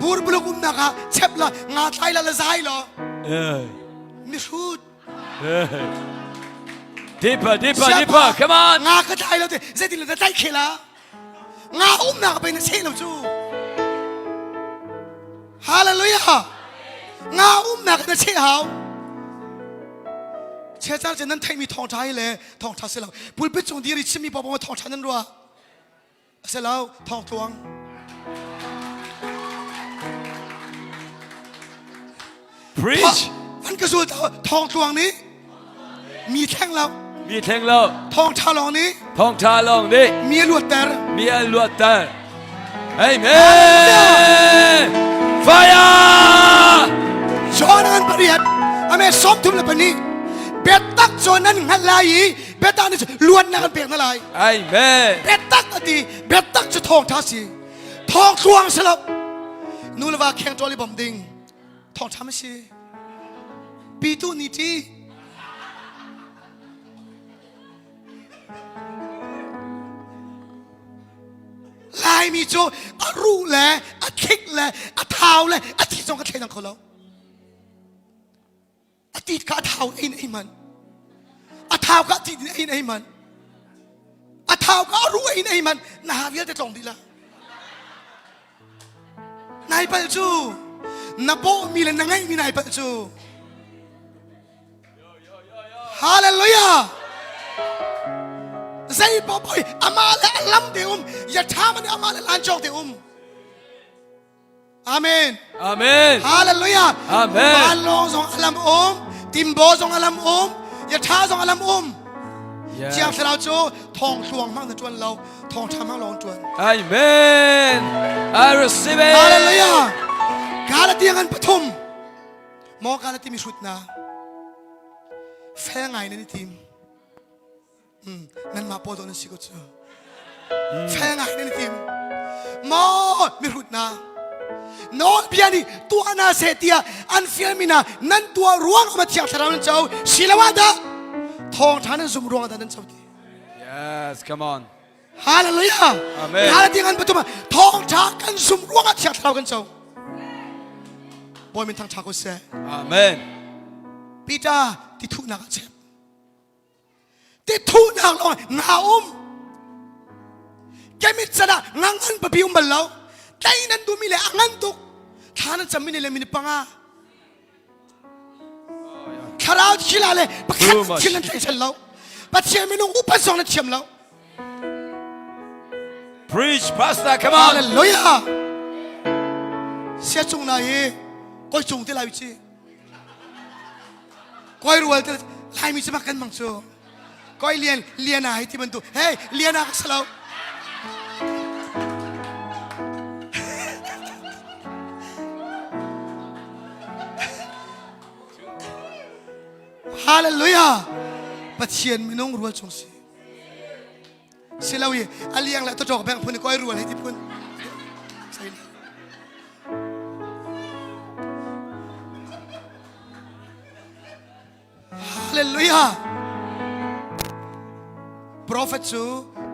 Bur buluk na ka chep la nga thai la zai lo. Ni shoot. Deeper. Come on. Nga ka thai lo te zai ti la tai khela. Nga na ka pe na che lo chu. Hallelujah. Nga na ka na che hao. Che cha chen nan thai mi thong thai le thong tha se lo. Pul pe chung di ri chimi pa pa thong tha nan ro. Se lo thong tuang. Preach. มันก็สู้ทองตวงนี้มีแท่งเรา มีแท่งเรา ทองชาลองนี้ ทองชาลองนี่ มีลวดแต่ มีอลวดตา Amen. Fire. ชอนันปริยัติอเมสมทุมละปนี้เบ็ดตักโซนันหันลายเบ็ดตักนี่ลวดนักเปียกนั่นลาย Amen. เบ็ดตักอดีเบ็ดตักจะทองท้าสีทองตวงสลับนูละว่าแข่งจอลิบอมดิงทองทำไม่ใช่ปีตูนี่ที่ลายมีโจอารูแลอาคิกแลอาเท้าแลอาที่จงกระเทนังเขาแล้วอาที่กระเท้าไอ้มันอาเท้ากระที่ไอ้มันอาเท้าก็อารูไอ้มันน่าเวียจะตรงดีละนายเปิดจูนับโบมีเลยนังไงมีนายเปิดจูฮาเลลูยาใจบ่อยอามาและล้ำเดียวอย่าท้ามันอามาและล้านจอกเดียวอาเมน Amen. ฮาเลลูยา อาเมน บาลองสองอัลลัมติมโบสองอัลลัมอย่าท้าสองอัลลัมเจ้าเราโจทองทวงมั่งแต่จวนเราทองทำมั่งลองจวน Amen. I receive ฮาเลลูยา it. กาลตีกันปฐมมอกาลตีมีชุดนะแฟงไงในทีมนั่นมาปอตัวนั้นสิก็เจอแฟงไงในทีมมอมีชุดนะโน้ตเบียนี่ตัวน่าเสียทีอันฟิลมินานั่นตัวร่วงมาเที่ยวทารานเจ้าศิลวะดาทองท่านั้นสมร่วงดานั้นเจ้าดี Yes, come on. ฮาเลลูยา อาเมน ฮาเลลูยากันประตูมาทองช้ากันสุ่มร่วงอัดเฉียดเรากันเจ้าบอยเป็นทางชาโกเซ่ อาเมน ปีจ้าที่ทุนักเจ็บที่ทุนักลงงาแกมิจนะงังอันปะพิวมันแล้วแต่นั้นดูมีเลยงันตุกท่านั้นจะมีเลยมินปังอาคาราวชิลาเลยปะคันชิลันใจฉันแล้วปะเชียมินุอุปสรรคนั้นเชียมแล้ว preach pastor come ฮา on เลลูยาเสียจงนายก็จงที่ลายวิจิก็รู้ว่าลายมีสมัครกันมั้งโจก็เรียนอะไรที่มันตัวเฮ้ยเรียนอะไรสลาวฮาเลลูยาปัจเจียนไม่น้องรู้ว่าจงสิเสียแล้วยี่อาเลียงแล้วตัวจอกแบงค์พูนก็รู้อะไรที่พูนใช่ฮาเลลูยา prophet จู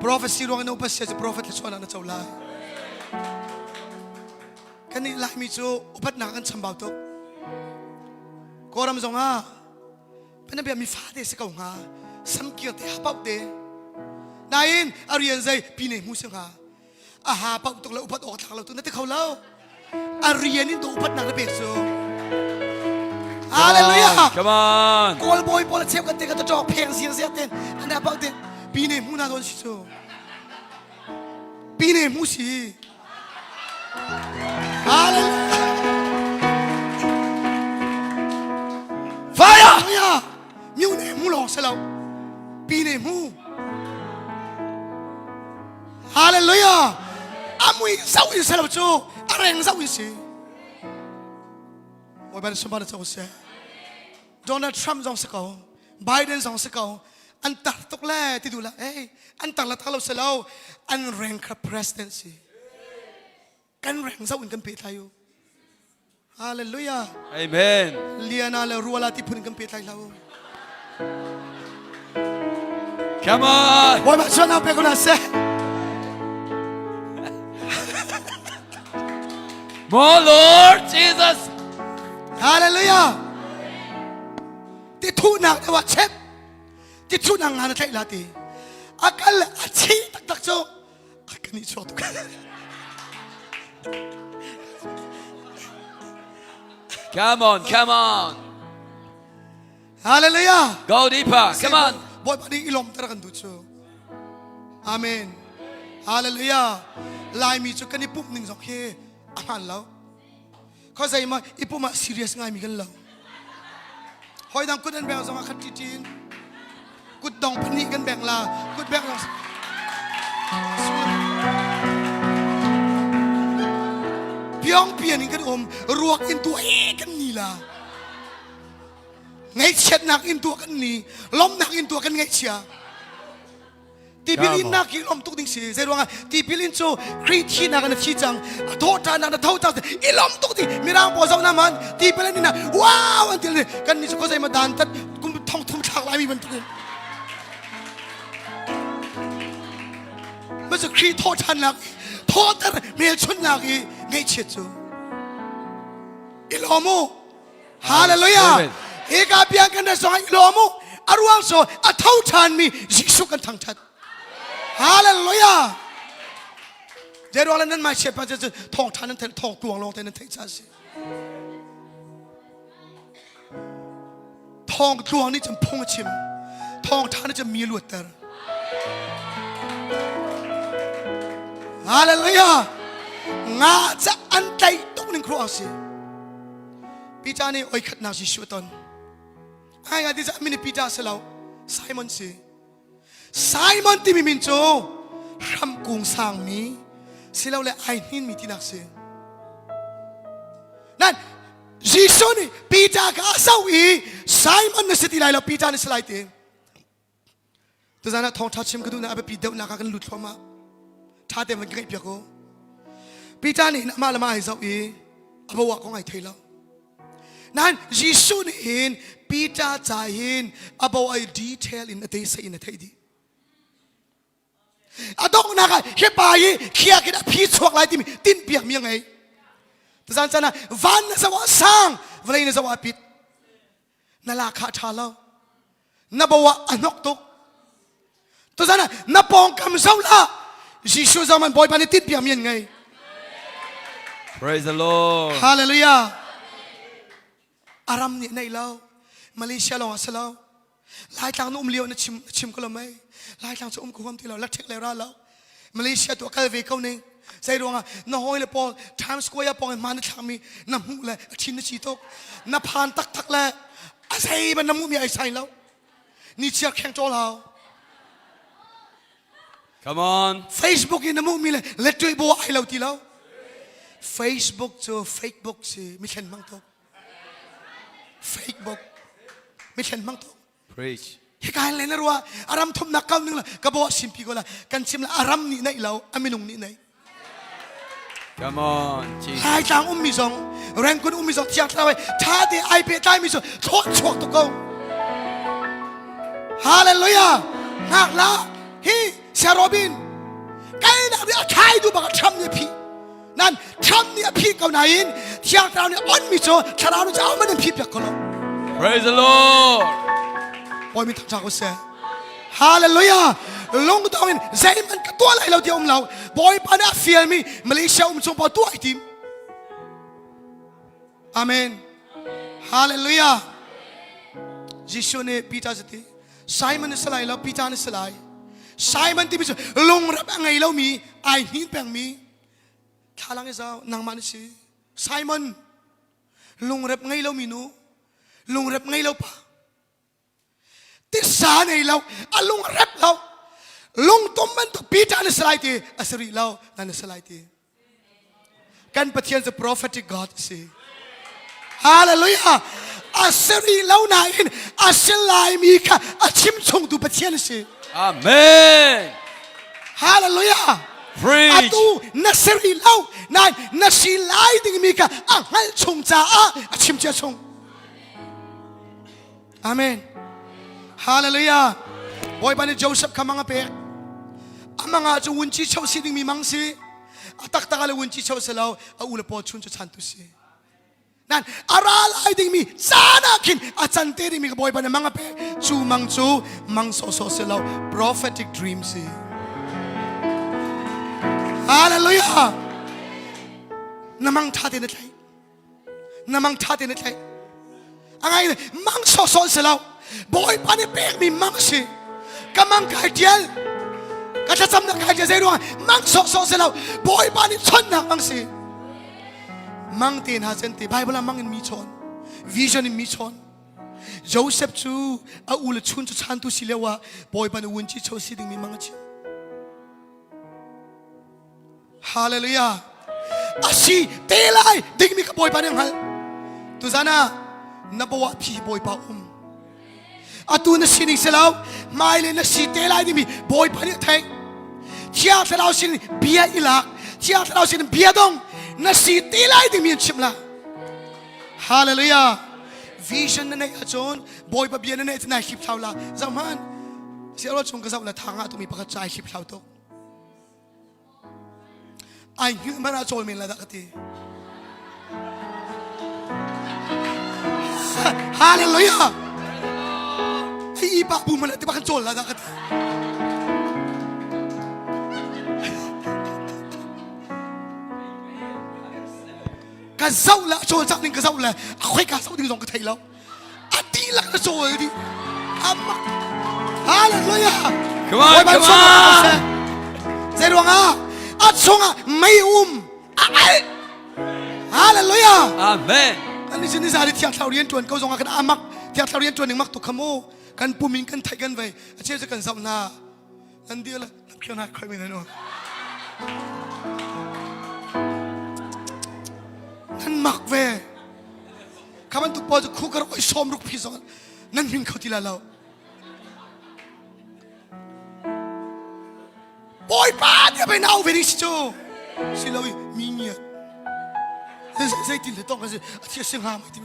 prophet สิรวงนู้นภาษาจะ prophet เลยชวนนั้นเจ้าลายกันนี่ลายมีจูอุปัตนากันฉันบ่าวตุกก็รำจงอ่ะเป็นแบบมีฟ้าเดสกับงาสังเกตหาเป้าเดนายอินอารียนใจปีนี้มุสงาอาหาเป้าตุกแล้วอุปัตออกทางเราตัวนั้นที่เขาเล่าอารียนนี่ตัวอุปัตนาเบสโซฮาเลลูยา come on กอลบอยบอลเชฟกันเตะกันตัวจอกเพลงเสียงเต้นอันนั้นเป้าเดปีนี้มุนาโดนชิโซปีนี้มุสีฮาเลลูยา fire มิวเนี่ยมูหลอกเสลาปีเนี่ยมูฮาเลลูยาอามุยสาวิเสลาจูอะไรยังสาวิสิวันเป็นสมบัติเจ้าเสียโดนัลด์ทรัมป์จงสกาวไบเดนจงสกาวอันตัดตกแล่ที่ดูละเอ้ยอันตัดละทัลเราเสลาอันแรงกับ presidency กันแรงสาวินกันเปิดไทยอยู่ฮาเลลูยา amen เลียนาเลรัวลาที่พูนกันเปิดไทยเรา come on วันมาชวนเอาไปคนละเซ่ more Lord Jesus ฮาเลลูยาที่ทุนักแต่ว่าเชฟที่ทุนักงานไทยลาตีอาการละอาชีตักโจอาการนี้ชอบตุก come on come on ฮาเลลูยา go deeper come on บอยปานีอิลอมตระกันดูโจอาเมนฮาเลลูยาลายมีจุกันนี่ปุ๊บหนึ่งสองเคอามันแล้วเขาใจมาอีปุ๊บมาซีเรียสง่ายมีกันแล้วหอยดังกุดอันแบงสมาคัดจีนกุดดองพันีกันแบงลากุดแบงลาพี่องเปลี่ยนกันรวกอินตัวกันนี่ล่ะไงเช็ดหนักอินตัวกันนี่ล้มหนักอินตัวกันไงเชียตีพิลินนักอินล้มตุกดิ้งสิเสียดวงตีพิลินโจครีที่นักนักชี้จังโทษจานักเท่าจังอิล้มตุกดิ้งมีร่างปอดสาวน้ำมันตีพิลินนี่นะว้าวอันที่เลยกันนี่สุขใจมาดันตัดกุมท่องทุ่มฉากลายมีมันตุกมันจะครีโทษจานักโทษแต่เมียชุนนักไงเชียจูอิล้มฮาเลลูยาเอกาเปียงกันได้สองอิล้มอารวงโซอัเท่าจานมียิสุกันทั้งชัดฮาเลลูยาเดี๋ยวเรานั้นมาเชื่อพระเจ้าทองท่านนั้นทองกวงลงแต่นั้นเทจ้าสิทองกวงนี่จะพงชิมทองท่านนี่จะมีลวดเตอร์ฮาเลลูยางาจะอันใดตุกหนึ่งครัวสิปีจานี่โอ้ยขัดนาสิชัวตอนไอ้งานที่จะมีในปีจาเสลาไซมอนสิไซมอนที่มีมินโจรำกุงสร้างมีเสลาเลยไอ้นินมีที่นักเสียนั่นยิสุนี่ปีจากาสาวีไซมอนในสติไลเราปีจานี่สไลด์เองแต่จากนั้นทองทัชชิมก็ดูนะเอาไปปีเดียวนักกันหลุดเข้ามาท่าเต็มมันเก็บเยอะก็ปีจานี่มาละมาให้สาวีเอาไปว่าของไอ้เทยแล้วนั่นยิสุนี่เห็นปีจาใจเห็นเอาไปไอ้ดีเทลอินเดย์ใส่อินเดย์ดี adong na ka hepai kia kita phi chuak lai tim tin piak mi ngai tu san sana van na sawa sang vlei na sawa pit na la kha tha lo na bawa anok tuk tu sana na pong kam zau la Jishu zaman boy pani tin piak mi ngai Praise the Lord. hallelujah aram ni nei lo Malaysia lo asalo lai tang no liu na chim ko lo mai lai tang so ko hom ti lo la thek le ra lo Malaysia to kal ve ko nei sai ronga na hoi le pol Times Square pong man thami na mu le thin na chi tok na phan tak tak le a sai ban na mu mi ai sai lo ni chia khang to lo Come on. Facebook in na mu mi le tui bo ai lo ti lo Facebook to Facebook si mi chen mang tok Facebook mi chen mang tok Preach. Hikai le na ruwa aram thum na kaw ning la ka bo simpi ko la kan sim la aram ni nai lo aminung ni nai Come on. Jesus. hai chang mi song reng kun mi song chiak tawai tha de ai pe tai mi so chot chok to ko hallelujah ngak la hi sia robin kai na bi thai du ba tham ni phi nan tham ni phi ko na in chiak taw ni on mi so thara no jaw man phi pe ko lo Praise the Lord. Boy mi thak ko se hallelujah long to in zai man ka to lai lo ti lao boy pa na fiel mi Malaysia chung pa tu ai tim amen hallelujah Jishu ne Peter jati Simon is salai lo Peter ne salai Simon ti bi long rap ngai lo mi ai hin peng mi thalang is nang man si Simon long rap ngai lo mi nu long rap ngai lo pa ti sa nei lo alung rap lo long tom man to Peter ne salai ti asri lo na salai ti kan pathian the prophetic God say hallelujah asri lo na in asilai mi ka achim chung tu pathian say Amen. hallelujah Preach. atu nasri lo na nasilai ding mi ka angal chung cha achim cha chung amen hallelujah boy bani Joseph kamanga pe amanga chu unchi chau si ding mi mangsi atak takala unchi chau selo a ula po chun chu chan tu si nan aral ai ding mi sana kin achan te ding mi boy bani manga pe chu mang so selo prophetic dreams si hallelujah namang tha te na thai angai mang so selo boy pani pek mi mang si kamang kai tial kata sam na kai je ruang mang so selo boy pani chon na mang si mang tin ha chen ti bible mang in mi chon vision in mi chon Joseph chu a ul chun chu chan tu silewa boy pani wun chi cho si ding mi mang chi hallelujah asi telai ding mi ka boy pani hal tu zana na bawa phi boy pa atu na sining selaw mai le na si telai di mi boy pani thai chia thlaw sin bia ilak chia thlaw sin bia dong na si telai di mi chimla hallelujah vision na nei achon boy pa bia na nei na hip thawla zaman si ro chung ka zawla thanga tu mi pa ka chai hip thaw to ai ngi mana chol min la da kati hallelujah iba bu man ti ba kan chol la da kat ka zau la chol chak ning ka zau la khoi ka zau ding jong ka thai lo ati la ka chol di amma hallelujah Come on, come on. zai ruang a chunga mai ai hallelujah Amen. ani sini sari thiak thau rian tuan ko zonga kan amak thiak thau rian tuan ning mak tu khamo kan pumin kan thai kan vai ache je kan sam na an dia la khona khoi min no nan mak ve kaman tu po ju khu kar oi som ruk phi zong nan min khoti la lao boy pa dia bai nau ve ni chu si lo mi ni sai tin le tong ka se ache sing ha mai ti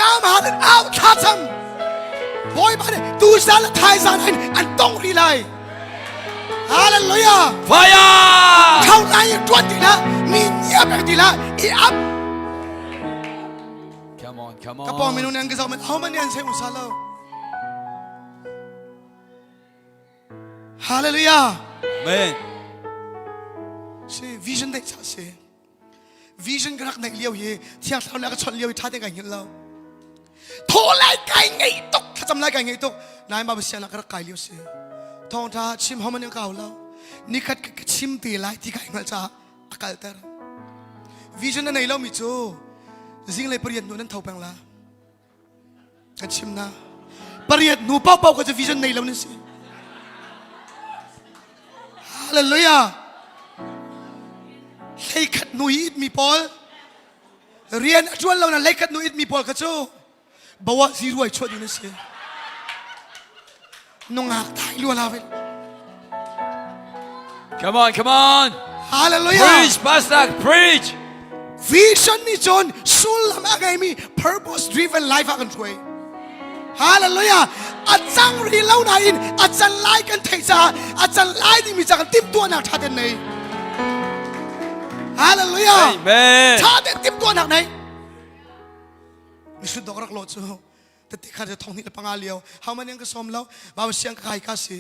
Dam hat it out, cut him. บอยบ้านเนี่ยตูซาละไทยซาไนอันต้องรีไลฮาเลลูยา Fire! เข้าไลน์จวนทีละมีเงียบแบบทีละอีอัพ Come on, come กระป๋องเมนู on. นั้นก็จะมันเอามันเนี่ยใช้อุตสาห์แล้วฮาเลลูยา Amen. ใช่วิชั่นได้ชัดเจนวิชั่นกระดักในเลี้ยวเย่ที่เราแล้วก็ชนเลี้ยวท่าได้ไงเห็นเราโทรไล่ไก่ไงตกถ้าจำไล่ไก่ไงตกนายมาเป็นเสียนักกระไก่เลี้ยวเสียทองท่าชิมเขามันยังเก่าแล้วนี่คัดชิมตีไล่ที่ไก่มาจ้าอากาศแต่วิชั่นนั้นในเรามีโจสิ่งเลยประเดี๋ยวนู้นนั้นเท่าแปลงละกันชิมนะประเดี๋ยวนู้เป้าก็จะวิชั่นในเรานี่สิฮาเลลูยาเล็กขัดนุยมีพอลเรียนชวนเรานะเล็กขัดนุยมีพอลกระโจบอกว่าซีรวยชวนอยู่นี่สิน้องหักตายรัวลาไป Come on, come on. ฮาเลลูยา Preach, Pastor, preach. วิชั่นนี่จนสุลามอะไรมี purpose driven life กันช่วยฮาเลลูยาอาจารย์รีเล่าไหนอาจารย์ไล่กันเทจ้าอาจารย์ไล่ที่มีจากกันติมตัวหนักชาเดนไหนฮาเลลูยา Amen. ชาเดนติมตัวหนักไหนมิสุดดอกรักโลดซูแต่ที่ข้าจะท่องนี่ละปังอาเลียวเฮามันยังกระสมแล้วบ่าวเสียงใครก็สิ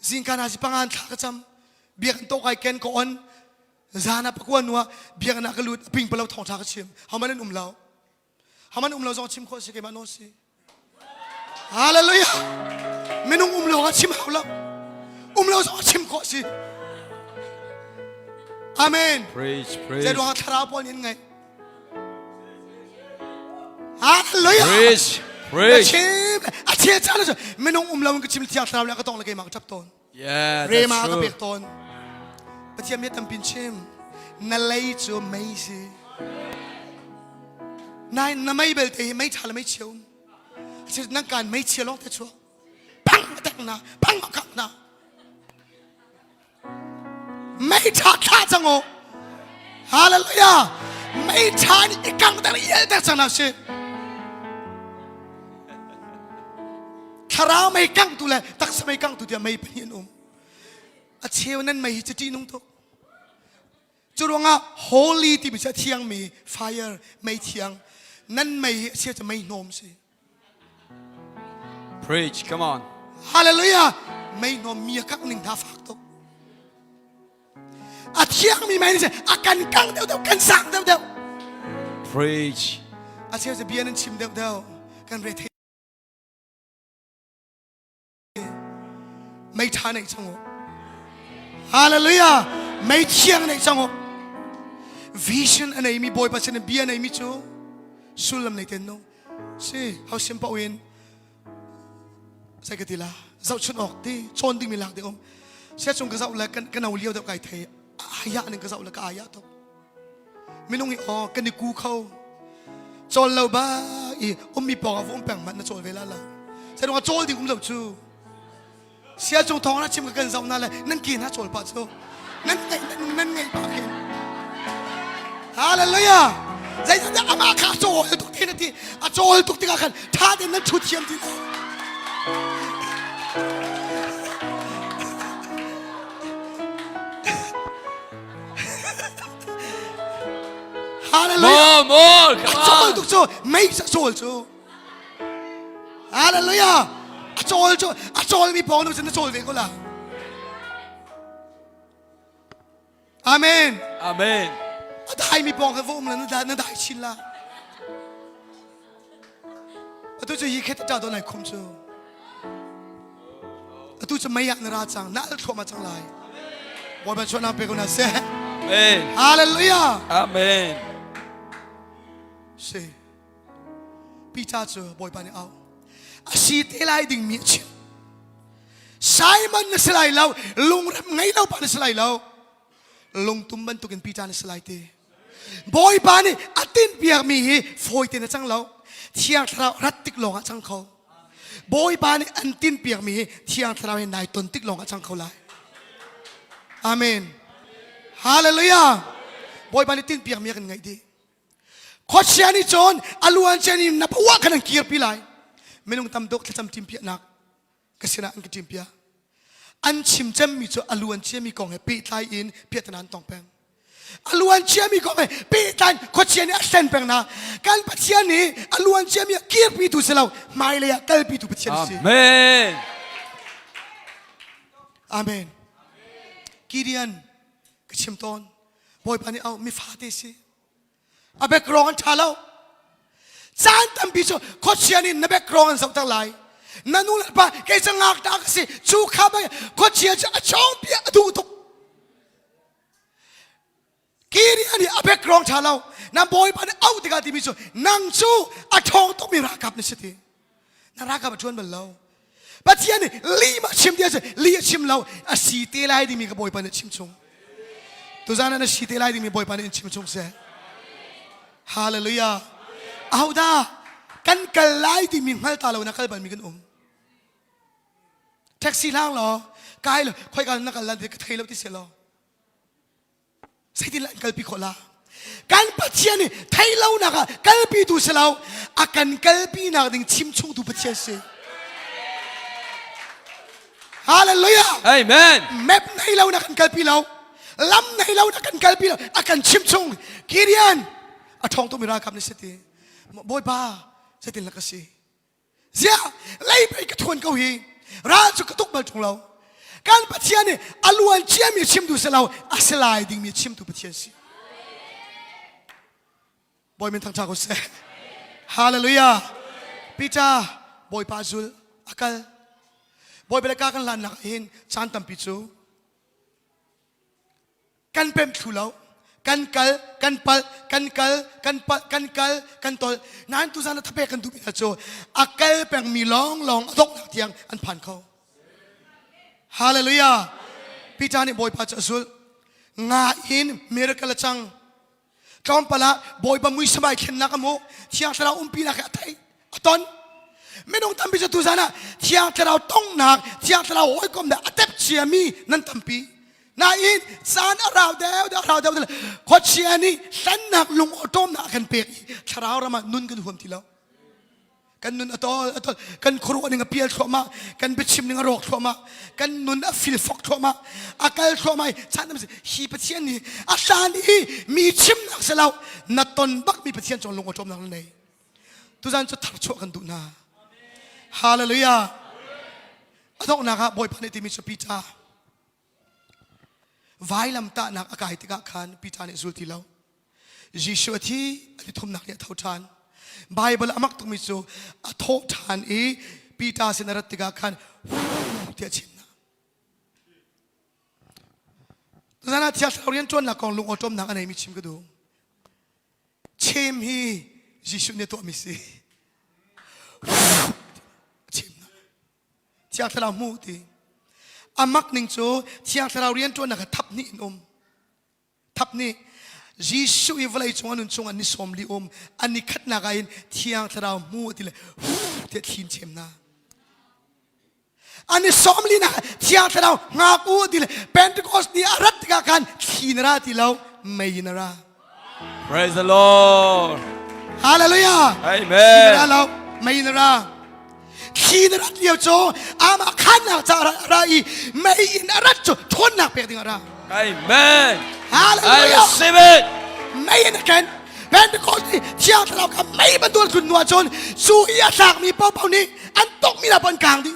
สิ่งการหาสิปังอาท่ากระจำเบียกันโตไกแกนก่อนจานาปะกวนว่าเบียกันนักลุดปิงเปล่าท่องท่ากระชิมเฮามันอุ้มเราเฮามันอุ้มเราจงชิมโคสิเกมาโนสิฮาเลลูยาไม่นุ่งอุ้มเราชิมเฮาแล้วอุ้มเราจงชิมโคสิอาเมน Preach, จะ preach. ดูว่าทาราปอนยังไงฮาเลลูยา Preach, แต่ preach. ชิมอาเชียจ้าเลยไม่นุ่งอุ้มเรามันก็ชิมที่ทาราแล้วก็ต้องเลยมาจับต้น Yeah, เรมา that's ก็เปียก true. ต้นปะเทียมเนี่ยทำปินชิมนั่นเลยจูไม่สินายนั่นไม่เบลเตไม่ทาละไม่เชียวชินักการไม่เชียวลองแต่ชัวพังมาแต่งนะพังมาขับนะไม่ทาท่าจังโอฮาเลลูยาไม่ทานี่อีกครั้งแต่ละเยอะแต่จังนะสิคาราไม่กังตุเลยตักสมัยกังตุเดียไม่เป็นยันอมอาเชียวนั้นไม่จะจีนุ่งทุกจุดว่า holy ที่เป็นเทียงมี fire ไม่เทียงนั้นไม่เชียวจะไม่นมสิ Preach, come on. ฮาเลลูยาไม่นมมีกังหนึ่งท่าฝากตุกอาเทียงมีไหมนี่สิอาการกังเดียวกันสั่งเดียว Preach. อาเชียวจะเบียนั้นชิมเดียวกันเรทไม่ทานในจังหวะฮาเลลูยาไม่เที่ยงในจังหวะวิชั่นอันไหนมีบอยปัจจัยเบียไหนมีจูสุลมในเต็นโนสิเขาเชื่อมป่าวินใส่กติลาเจ้าชุนออกที่ชนดิ้งมีหลักเดียวเชื่อจงกระเจ้าแล้วกันเอาเลี้ยวเดียวไก่เทอายะหนึ่งกระเจ้าแล้วก็อายะตกไม่ต้องอีอ๋อกันในกูเขาจนเราบ้าอีมีปอกผมแปลงมันนะจนเวลาเราใช่ตรงว่าจนดิ้งผมจะจูเสียจงทองนะชิมกันเจ้านั่นเลยนั่นกินนะโจลปัจจุนั่นไงปากกินฮาเลลูยาใจจะอามาข้าโจลทุกทีนาทีอาโจลทุกทีกันท่าเดินนั้นชุดเทียมทีนั้นฮาเลลูยา More, โจล come ทุก on. โจไม่โจลโจฮาเลลูยาโจลมีพองดูฉันจะโจลเวก็ล่ะอาเมน Amen. ได้มีพองกันฟุ้งแล้วนั่นได้ชินละตัวจะยิ่งแค่จะตัวไหนคุ้มจูตัวจะไม่อยากนราจังน่าจะทั่วมาจังไรวันเป็นช่วงนั้นเป็นคนนั้นเซ่ Amen. ฮาเลลูยา Amen. เซ่พี่จ้าเจอบอยปานเอาอาชีพเทลายดิ่งมีชิวใช้มันนสลายเราลุงรำไงเราปานนสลายเราลุงตุ้มบันตุกันพี่จ้านสลายเตบอยปานี่อตินเปียกมีฟอยเตนจังเราเที่ยงเรารัดติกลงจังเขาบอยปานี่อันตินเปียกมีเที่ยงเราเห็นนายตนติกลงจังเขาเลยอาเมนฮาเลลูยาบอยปานี่ตินเปียกมีกันไงดีขอเชียนี่โจนอลวนเจนี่นับว่ากันเกียร์ปีไล ไม่ต้องทำดกจะจำจิมเปียนักก็ชนะอันก็จิมเปียอันชิมจำมีจะอลวนเชื่อมีกองให้ปีไทยอินเพียรนันตองแปงอลวนเชื่อมีกองให้ปีไทยขดเชื่อเนี่ยเส้นแปงนะการปัจเจียนี้อลวนเชื่อมีเกียร์ปีตุเสลาไม่เลยอะกัลปีตุปัจเจียนสิ Amen. อาเมนกีเดียนก็ชิมตอนบอยปานี่เอาไม่ฟาเตสิอาเบกรองกันชาเลาจานตั้มพิจารขดเชียนี่นับเบกรองกันสักตั้งหลายนั่นนู่นปะแกจะงักตากสิชูข้าไปขดเชียจะช่องเปียดูตุกกีเดียนี่อาเบกรองชาเลานั่นบอยปานี่เอาติกาติพิจารนั่งชูอาช่องต้องมีรักกับนี่สิทีนั่นรักกับชวนบัลลาปัจเจียนี่ลีมาชิมเดียวสิลีชิมเราอาสีเตลัยดีมีกับบอยปานี่ชิมชงตัวจานั้นอาสีเตลัยดีมีบอยปานี่ชิมชงเสียฮาเลลูยาเอาด้ากันกลไลที่มีหัวตาเรานักบันมีกันแท็กซี่ล่างหรอกายเลยค่อยกันนักลันเด็กไทยเราที่เสียหรอใส่ที่ลันกัลปีขลาการปัจเจียนี่ไทยเรานักกัลปีดูเสียเราอากันกัลปีนักดึงชิมชงดูปัจเจียเสียฮาเลลูยา Amen. แมปในเรานักกัลปีเราลำในเรานักกัลปีเราอากันชิมชงกิริยันอาทองต้องมีราคาในสติบอยบ้าสติลักษีเสียไล่ไปกระทวนเกาหีราชกระตุกบอลของเราการปัจเจียนี่อลวนเชียมีชิมดูเสเราอาสลายดิ่งมีชิมดูปัจเจียสิบอยเป็นทางชาโกเซ่ฮาเลลูยาปีจ้าบอยปาจุลอากาลบอยเป็นการกันลานนักเห็นจานตัมปิจูกันเป็นทุเลากันกัลกันปัลกันกัลกันปัลกันกัลกันตอลนั่นทุกท่านทับเบกันดูมินาโจอากัลเป็นมีลองตกหนักเทียงอันผ่านเขาฮาเลลูยาพี่จานี่บอยปัจจุลงาอินเมริกาละจังจอมปละบอยบะมุยสบายเข็นนักโมเที่ยงเราปีนักไทยตอนไม่ต้องทำพิจารณาทุกท่านเที่ยงเราต้องหนักเที่ยงเราโอ้ยก็ไม่อัตเชียมีนั่นทำปีนาอินสารเราเดวเราเดวขดเชียนี่สันนักลงอตอมนักกันเปียกชราวรามานุนกันหัวทีแล้วกันนุนอตอกันครัวนึงเปียชัวมากันเบชิมนึงรอกชัวมากันนุนฟิลฟอกชัวมาอากาศชัวมาฉันนั่นสิฮีปเชียนี่อาชานี่มีชิมนักเสลานัดตนบักมีปเชียนจงลงอตอมนักนั่นเองทุกท่านจะทักชัวกันดูนะฮาเลลูยาอดอกนะครับบอยพันธุ์ที่มีสปิจาวายลำตานักอากาศที่กักขันพิจารณาสุดที่เรายิสุที่อธิษฐานนักเนี่ยท้าทานไบเบิลอามักต้องมีสูท้าทานพิจารณาเสนอที่กักขันเทียชิมนะตอนนั้นที่เราเรียนจนนักกองลุงอดจมนักอะไรมีชิมก็ดูชิมฮียิสุเนี่ยตัวมิสิชิมนะที่เรามูดีอามักหนึ่งโจที่เราเรียนจนนักทับนี่นทับนี่ยิสุอีเวลัยจงอันจงอันนิสมลีอันนี้ขัดนักอินที่เรามูดีเลยเทียทินเชมนะอันนี้สมลีนะที่เรางากูดีเลยเป็นทุกคนนี่อารัตกันกันทินราที่เราไม่ยินรา Praise the Lord. ฮาเลลูยา Amen. ทินราเราไม่ยินราทีนรัตเดียวโจอามาขันนักจะอะไรไม่อินรัตโจทนนักเปียกดิ่งอะไร Amen. ฮาเล I ลูยา receive it. ไม่อินกันเป็นคนที่เชี่ยวชาญกับไม่บรรทุกคุณนัวจนสู้ยาสักมีเป้านี้อันตกมีระบนกลางดิ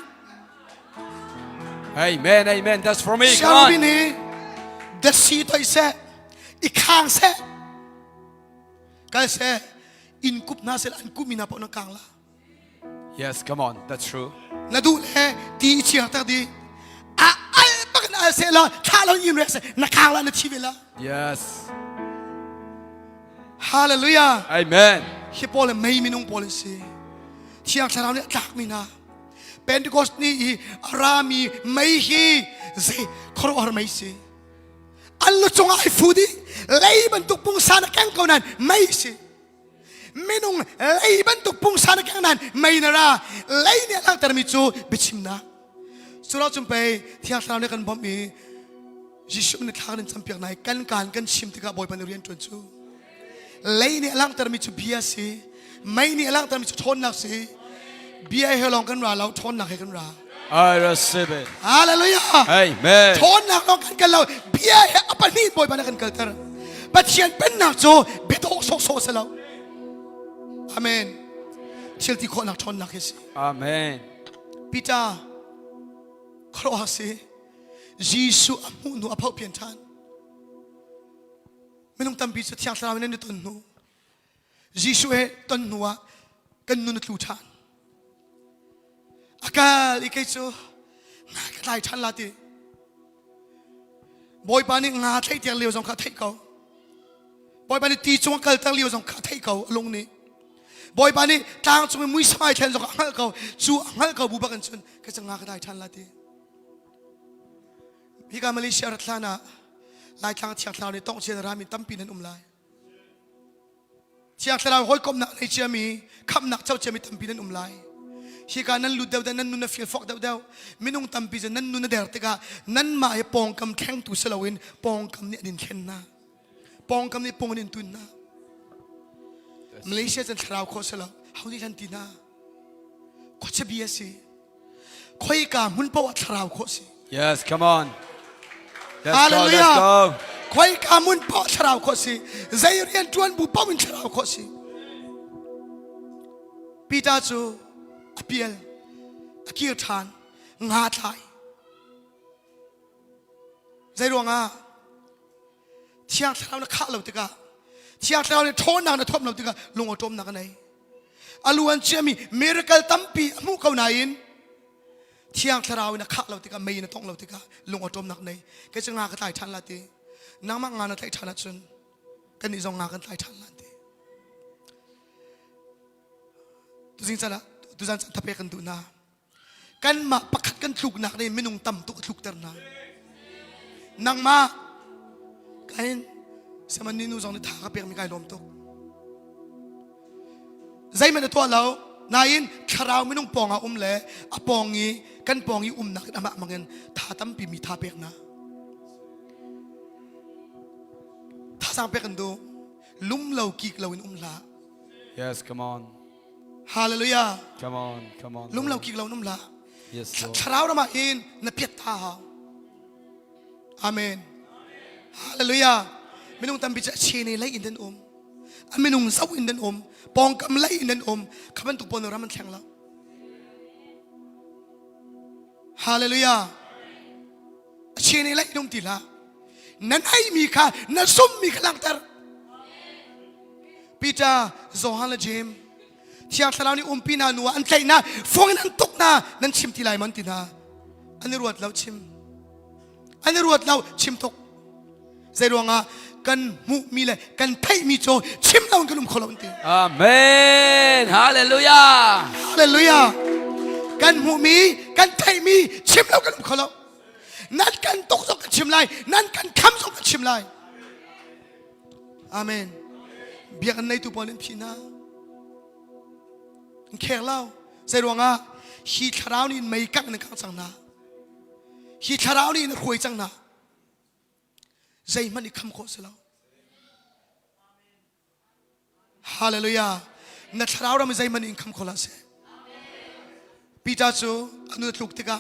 Amen. Amen. That's for me. ชาว Come บิ on. นีเดซีตัวเสอีกข้างเสก็เสอินกุบนาเสอันกุบมีนาปนกลางละ Yes, come on. That's true. นาดูแลดีเชียร์ตักดีอะไรปกันอะไรเสละถ้าเรายินเรสนักข่าวละนาทีเวลา Yes. ฮาเลลูยา Amen. ฮิปโปเลยไม่มีนุ่งโปเลยสิเชียร์เราเนี่ยจากมีนาเป็นทุกคนนี่รามีไม่ฮีเซครอร์ไม่สิอันลุจงไอฟูดีเลยบรรทุกปุงสานแกงเขานั้นไม่สิไม่นุ่งเลยบรรทุกปุงสานแกงนั้นไม่นาราเลยเนี่ยลังแต่มีจูบิชิมนะสุดเราจุ่มไปที่เราเนี่ยกันบ่มียิสุเนี่ยทางนั้นจำเพียงไหนกันการกันชิมที่กับบอยปันเรียนจนจูเลยเนี่ยลังแต่มีจูเบียสิไม่เนี่ยลังแต่มีจูทนนักสิ เบียร์ให้ลองกันราเราทนหนักให้กันรา I receive it. ฮาเลลูยา Amen. ทนหนักลองกันเราเบียร์ให้อปนิดบ่อยปานกันเกิดแต่ปัจเจียนเป็นหนักโจเบโตโซโซเสลาอาเมนเชื่อที่คนหนักทนหนักเฮสิ Amen. ปิตาครอสิยิสุอามุนุอาภาเพียนทันไม่ต้องตามปีจะเที่ยงสลาวินันต้นนูยิสุเอต้นนัวกันนุนตลูทันอากาศอีกเจ้างากระไดทันลาติบอยปานี่งาไทยเตียงเลี้ยวสองขาไทยเขาบอยปานี่ตีจงกัลตั้งเลี้ยวสองขาไทยเขาลงนี้บอยปานี่ต่างจงมุ้ยสมัยแทนสองขาเขาจู่ขาเขาบุบกันจนก็จะงากระไดทันลาติพี่การมาเลเซียรัฐลานะลายทางเชียงรายต้องเชียงรายมีตั้มปีนั้นลายเชียงรายห้อยกลมหนักในเชียมีคำหนักเจ้าเชียมีตั้มปีนั้นลายชีการนั้นลุดเดานั้นนุนฟิลฟอกเดาไม่นุ่งตั้มปีจะนั้นนุนเดร์ติกานั้นมาให้ปองกำแข้งตุสลาวินปองกำเนี่ยดินเข็นนะปองกำเนี่ยปองดินตุนนะมาเลเซียจะทราวโคสลาเขาที่ทันตีนะก็จะบีเอสซีคอยกามุนปวัตทราวโคสิ Yes, come on. Let's go, Hallelujah. let's go. คอยกามุนปอชราวโคสิใจเรียนจวนบุปมินชราวโคสิปีตาจูอเปียลอกีรทานงาทายใจรวงอ่ะเที่ยงเช้าเนี่ยข้าเราติกาเที่ยงเช้าเนี่ยโทนนางเนี่ยทบเราติกาลงอตมนางกันไหนอลวนเชื่อมีมิราเคิลตั้มปีมุกเขาไหนเที่ยงเช้าเนี่ยข้าเราติกาไม่เนี่ยต้องเราติกาลงอตมนักไหนก็จะงากันตายทันละทีนางมักงานตายทันละจนกันนี่จงงากันตายทันละทีตุสิงจะละตุจันทับเปกันดูนากันมาปักขัดกันถูกหนักเลยไม่นุ่งต่ำตุกถูกเตอร์นานางมากันสมัยนี้นู่นจงได้ถากเปียกมีการลมตุกใจมันตัวเรานายนคราวไม่นุ่งปองอาเล่อาปองงี้กันปองงี้หนักนะมังเงินท่าตั้มปีมีท่าเปียกนะท่าสังเปียกันดูลุ่มเรากีกเราอินละ Yes, come on. ฮาเลลูยา Come on, come on. ลุ่มเรากีกเรานุ่มละ Yes, Lord. คราวเรามาอินนับเปียตาอาเมนฮาเลลูยาไม่นุ่งตั้มปีจะเชนีไล่อินเดนไม่นุ่งเศร้าอินเดนปองกำไล่อินเดนขับมันตุกปนรามันแข็งแล้วฮาเลลูยาเชนีไล่นุ่งตีละนั้นไอ้มีค่ะนั้นซุ่มมีขลังเตอร์ปีตาโซฮันและเจมเที่ยงสลาวนี่ปีนานัวอันใจนะฟงนั้นตกนะนั้นชิมทีไรมันตีนะอันนี้รวดเราชิมอันนี้รวดเราชิมตกใจรวงอ่ะกันมุมีเลยกันไพ่มีโจชิมเรากันลุ่มขลุ่มตี Amen. Hallelujah. ฮาเลลูยากันมุมีกันไพ่มีชิมเรากันลุ่มขลุ่มนั่นกันตกตกกันชิมไลนั่นกันคำตกกันชิมไลอาเมนเบียกันในตัวบอลเล่นพีน่าแค่เล่าใจรวงอ่ะฮีทาราวนี่ไม่กักในข้างจังนะฮีทาราวนี่คุยจังนะใจมันอีกคำโคตรแล้วฮาเลลูยานัทราวเราไม่ใจมันอีกคำโคตรเสียปีตาจูอนุทุกติกา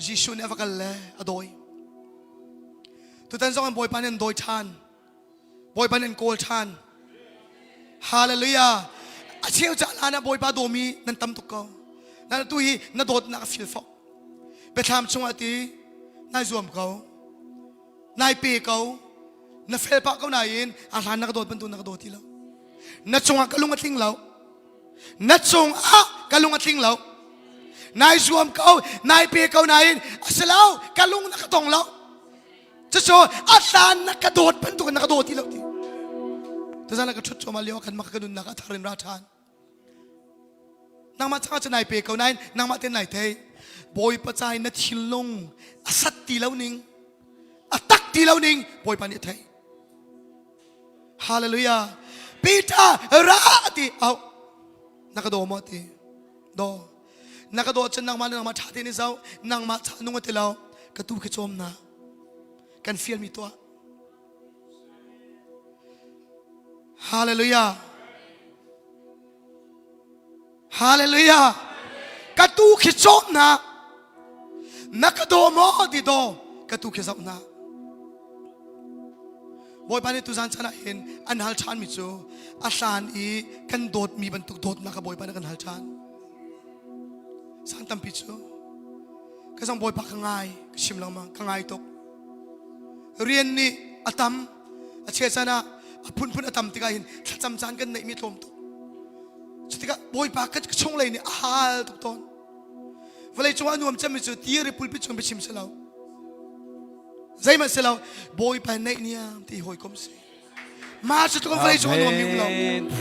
ยิสุเนี่ยฟังกันเลยอดอยทุกท่านส่งกันบอยปานันดอยทานบอยปานันโกลทานฮาเลลูยาอาเชียวจะลานะบอยปาโดมีนั่นตั้มตุกเขานั่นตุยนั่นโดดนักฟิลฟอกไปทำช่วงอาทิตย์นายรวมเขานายเปย์เขานั่นเฟลปะเขานายเองอาหารนักโดดบรรทุกนักโดดที่เรานั่นจงอากัลุงอัดทิ้งเรานั่นจงอากัลุงอัดทิ้งเรานายรวมเขานายเปย์เขานายเองอาเสลากัลุงนักตองเราจะโชว์อาสานนักโดดบรรทุกนักโดดที่เราที่ทุกท่านก็ชุดโจมาเลี้ยวกันมากระดุนนักทารินราชานนางมาจ้าจะนายเปย์เขานายนางมาเต้นไหนเทยบอยประจายนัดชิลลงอาสัตตีแล้วนิงตักตีแล้วนิงบอยปานิเทยฮาเลลูยาปีตาราตีเอานักโดมตีโดนักโดจนนางมาชาตินิเจ้านางมาชานุงตีแล้วกระตุกกระโจมนะกันฟิลมีตัวฮาเลลูยาฮาเลลูยา katu khichom na nakado mo di do katu khizau na boy pani tu zan chana hin an hal chan mi chu a hlan I kan dot mi ban tuk dot na ka boy pani kan hal chan san tam pi chu ka sang boy pa ka ngai sim lang ma ka ngai tok rian ni atam a che sana a phun phun atam tika hin cham chan kan nei mi tlom tok chutika boy pa ka chong lai ni a hal tok ton vale chong anuam cham mi chu ti ri pul pi chong bi sim selau zai ma selau boy pa nei niam ti hoi kom se ma chu tok vale chong anuam mi lo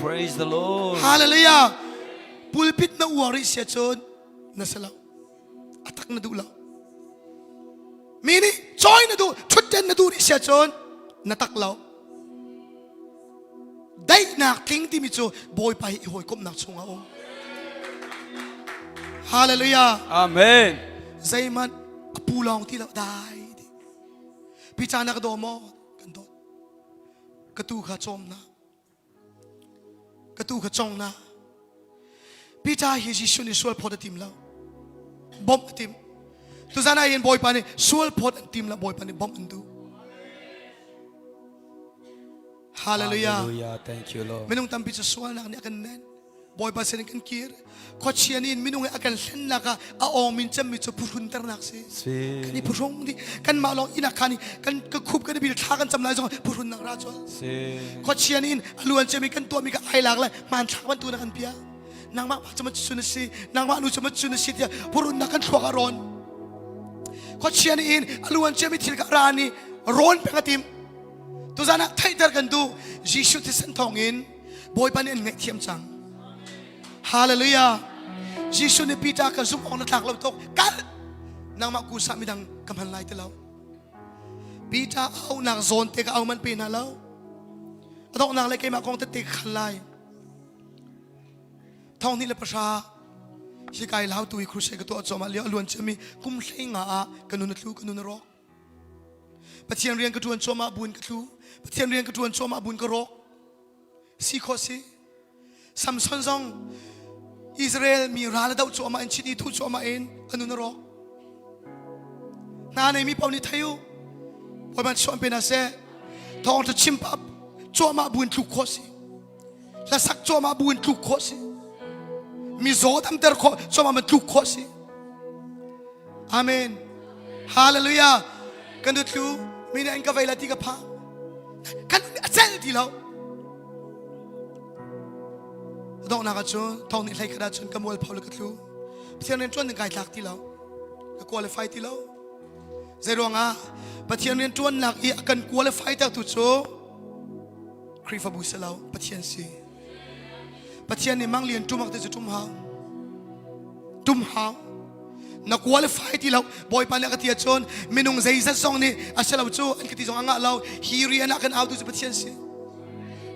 Praise the Lord. hallelujah pulpit na uwari siya chon na selau atak na dulaw mini joy na du chuten na du ri siya chon na taklaw dai na king ti mi chu boy pa I hoi kom na chunga om hallelujah Amen. zai man apulong ti la dai pichana ka do mo kando katu kha chom na katu kha chong na picha hi ji shuni sual phot tim la bom tim tu zana yen boy pani sual phot tim la boy pani bom andu hallelujah Hallelujah. Thank you, Lord. minung tam picha sual na ni akan nen boy pa sen kan kir ko chianin minung akan sen na ka a ong min cham mi chu purun tar nak se See. kan purong di kan ma long ina khani kan ka khup kan bil tha kan cham lai jong purun nak ra chol See. ko chianin aluan chemi kan to mi ka ai lak la man thak man tu na kan pia nang ma chama chuna si nang ma nu chama chuna si tia purun nak kan thwa ron ko chianin aluan chemi thil ka rani ron pe ngatim tu zana thai tar kan du jisu ti san thongin boy pan en ngai thiam chang hallelujah jisu ne pita ka zum on tak lo tok kal nang ma ku sa mi dang kamhan lai te lo pita au nak zon te ka au man pe na lo adok nak le ke ma kong te te khalai thong ni le pasha si kai lau tu I khru se ka to choma le alun chemi kum hlenga a kanun tlu kanun ro pathian rian ka tuan choma bun ka tlu pathian rian ka tuan choma bun ka ro si kho si samson zong Israel mi rala dau choma en chidi thu choma en anun ro na nei mi pauni thayu boy man chom pe na se thong to chimpap choma bun tlu kho si la sak choma bun tlu kho si mi zo tam ter kho choma ma tlu kho si amen hallelujah kan du tlu mi na en ka vaila ti ka pha kan asel ti lo dong na ka chun thong ni lai ka da chun ka mol phau ka tlu pathian ren chon ngai lak ti lo ka qualify ti lo zero nga pathian ren chon lak I akan qualify ta tu cho krifa bu salau pathian si pathian ni mang lien tumak te tum hao na qualify ti lo boy pa na ka ti chon minung zaisa song ni asalaw chu an kiti song anga law hirian akan out tu pathian si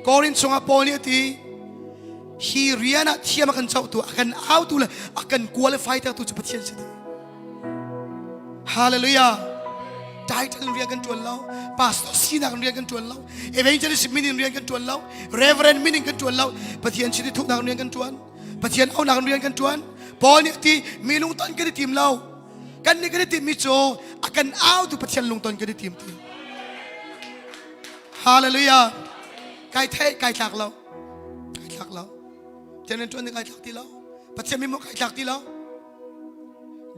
korin chunga poni ti hi riana thiam akan chau tu akan out tu la akan qualify ta tu pathian si hallelujah title rian kan tuan lau pastor sina kan rian kan tuan lau evangelist meaning rian kan tuan lau reverend meaning kan tuan lau pathian si thu na rian kan tuan pathian au na rian kan tuan poni ti milung ton kan tim lau kan ni kan tim mi cho akan out tu pathian lung ton kan tim ti hallelujah kai thai kai thak lau Tiyan tuan ni kai thak ti lau pathian mi mo kai thak ti lau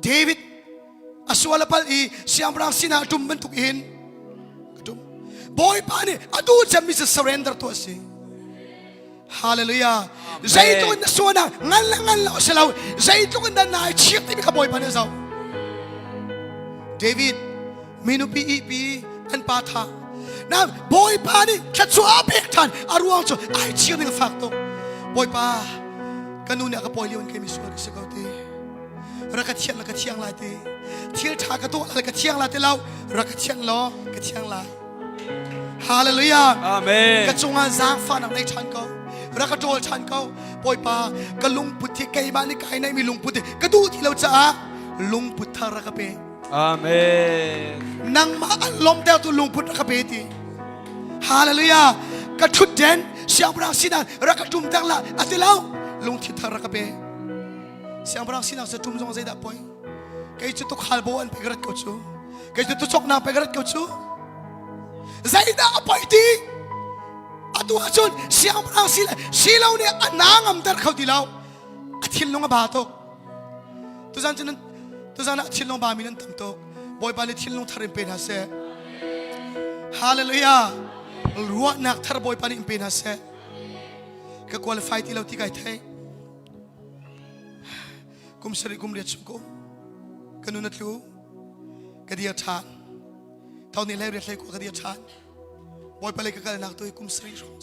David aswala pal I siyam rang sina tum bentuk in tum boy pani adu jam mi surrender to asi hallelujah zaitun na suana ngal salaw zaitun na na chiik ti ka boy pani saw David minu pi an patha na boy pani khatsu apek tan aruang cho ai chiik ni fakto boy pa kanuna ka boy liwan kay miswa sa kauti rakatiang la ti thiel tha ka to la ka thiang la te law rakatiang lo ka thiang la hallelujah Amen. ka chunga zang fa na nei chan ko rakatol chan ko boy pa ka lung puthi kai ba ni kai nai mi lung puthi ka du thi lo cha lung putha ra ka pe Amen. nang ma an lom te tu lung put ra ka pe ti hallelujah ka thut den siam rang sinan rakatum tang la atilaw lung thi thar ka pe siang parang sinang sa tum zong zayda poy kay chu to khalbo an pegrat ko chu kay chu to chok na pegrat ko chu zayda apoy ti atu achon siang parang silaw ni anangam tar khaw dilaw athil nong abatok tuzan chen tuzan athil nong ba minan tamto boy pa ni thil nong tharim pen hase hallelujah ruwa nak thar boy pa ni pen hase ka qualify ti law ti kai thai kum sari kum riat ko kanunat lu kadia than thau ni lai riat lai ko kadia than boy pa lai ka nak to kum sari rong